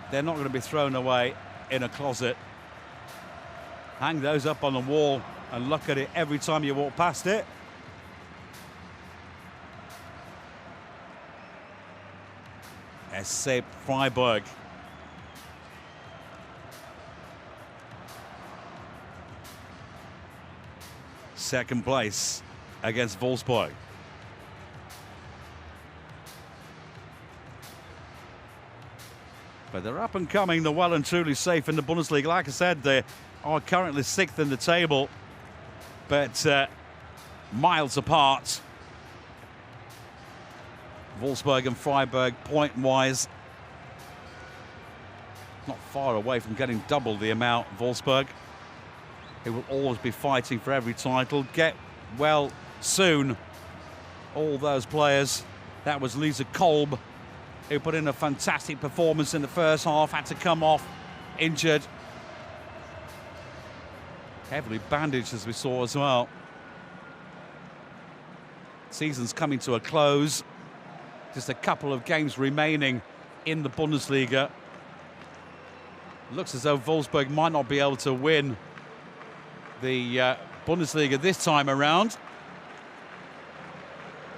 they're not going to be thrown away in a closet. Hang those up on the wall and look at it every time you walk past it. SC Freiburg. Second place against Wolfsburg. But they're up and coming. They're well and truly safe in the Bundesliga. Like I said, they are currently 6th in the table, but miles apart. Wolfsburg and Freiburg, point-wise, not far away from getting double the amount. Wolfsburg, who will always be fighting for every title. Get well soon, all those players. That was Lisa Kolb, who put in a fantastic performance in the first half, had to come off injured. Heavily bandaged, as we saw as well. Season's coming to a close. Just a couple of games remaining in the Bundesliga. Looks as though Wolfsburg might not be able to win the Bundesliga this time around.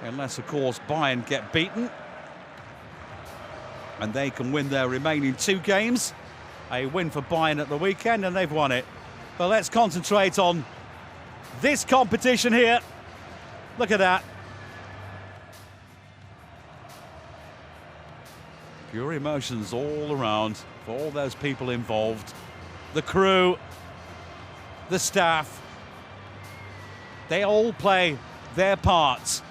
Unless, of course, Bayern get beaten. And they can win their remaining 2 games. A win for Bayern at the weekend, and they've won it. But let's concentrate on this competition here. Look at that. Pure emotions all around for all those people involved. The crew, the staff. They all play their parts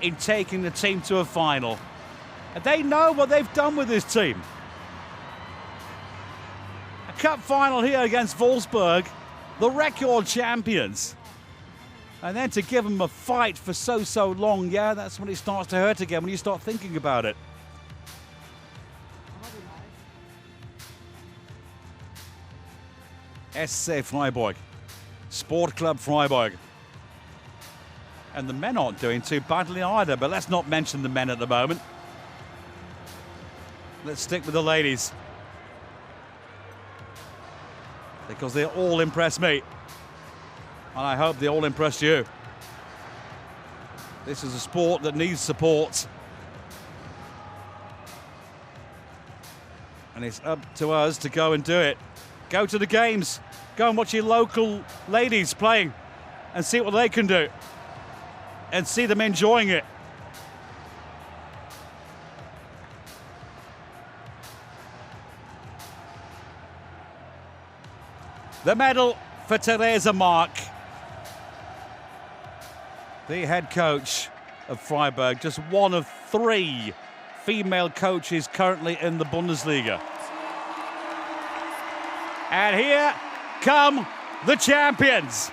in taking the team to a final. And they know what they've done with this team. A cup final here against Wolfsburg, the record champions. And then to give them a fight for so long, yeah, that's when it starts to hurt again, when you start thinking about it. SC Freiburg, Sport Club Freiburg. And the men aren't doing too badly either, but let's not mention the men at the moment. Let's stick with the ladies, because they all impress me, and I hope they all impress you. This is a sport that needs support, and it's up to us to go and do it. Go to the games, go and watch your local ladies playing and see what they can do and see them enjoying it. The medal for Theresa Mark, the head coach of Freiburg, just one of 3 female coaches currently in the Bundesliga. And here come the champions.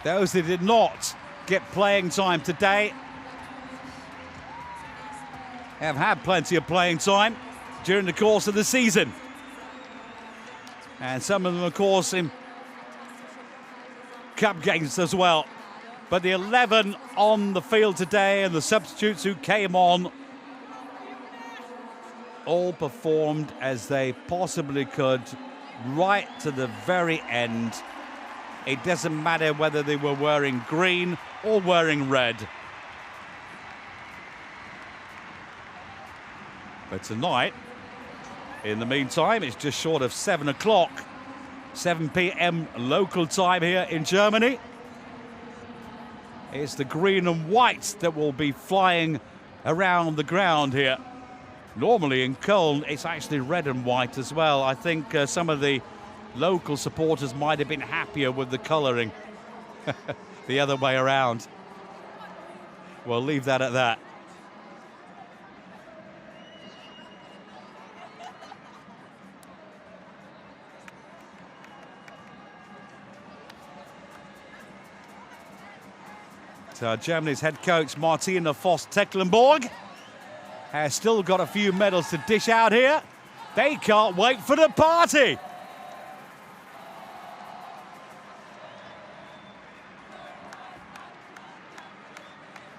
Those that did not get playing time today have had plenty of playing time during the course of the season. And some of them, of course, in cup games as well. But the 11 on the field today and the substitutes who came on all performed as they possibly could right to the very end. It doesn't matter whether they were wearing green or wearing red. But tonight, in the meantime, it's just short of 7 o'clock, 7 p.m. local time here in Germany. It's the green and white that will be flying around the ground here. Normally in Köln, it's actually red and white as well. I think some of the local supporters might have been happier with the colouring the other way around. We'll leave that at that. So Germany's head coach Martina Voss-Tecklenburg has still got a few medals to dish out here. They can't wait for the party.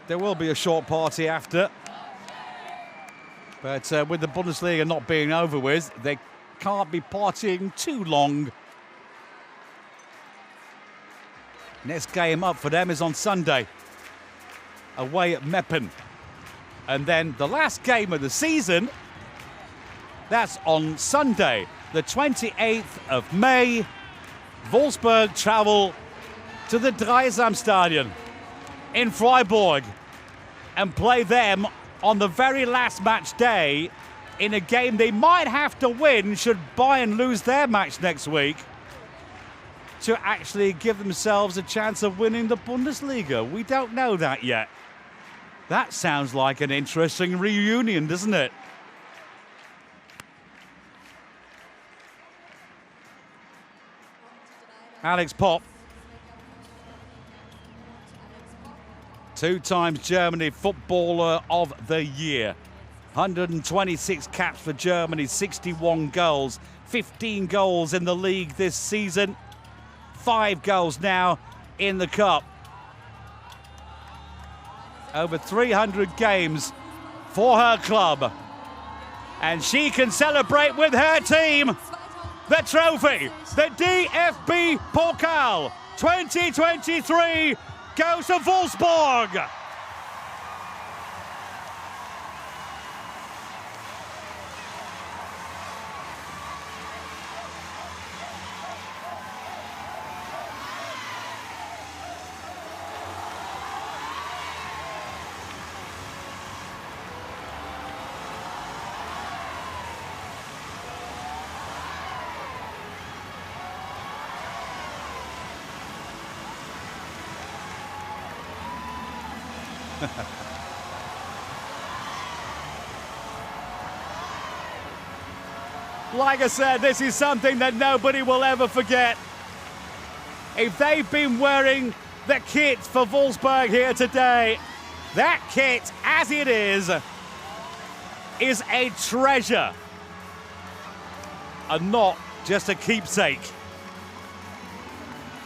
There will be a short party after. But with the Bundesliga not being over with, they can't be partying too long. Next game up for them is on Sunday, away at Meppen. And then the last game of the season, that's on Sunday, the 28th of May. Wolfsburg travel to the Dreisamstadion in Freiburg and play them on the very last match day in a game they might have to win should Bayern lose their match next week to actually give themselves a chance of winning the Bundesliga. We don't know that yet. That sounds like an interesting reunion, doesn't it? Alex Popp. 2 times Germany Footballer of the Year. 126 caps for Germany, 61 goals, 15 goals in the league this season, 5 goals now in the cup. Over 300 games for her club. And she can celebrate with her team the trophy, the DFB-Pokal 2023 goes to Wolfsburg. Like I said, this is something that nobody will ever forget. If they've been wearing the kit for Wolfsburg here today, that kit, as it is a treasure and not just a keepsake.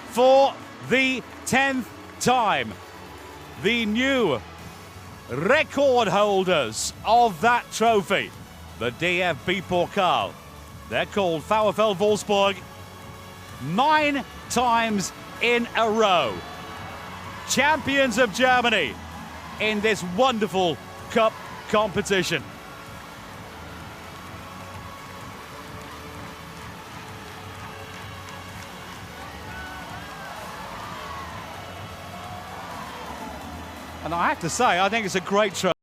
For the 10th time, the new record holders of that trophy, the DFB-Pokal. They're called VfL Wolfsburg 9 times in a row. Champions of Germany in this wonderful cup competition. And I have to say, I think it's a great trophy.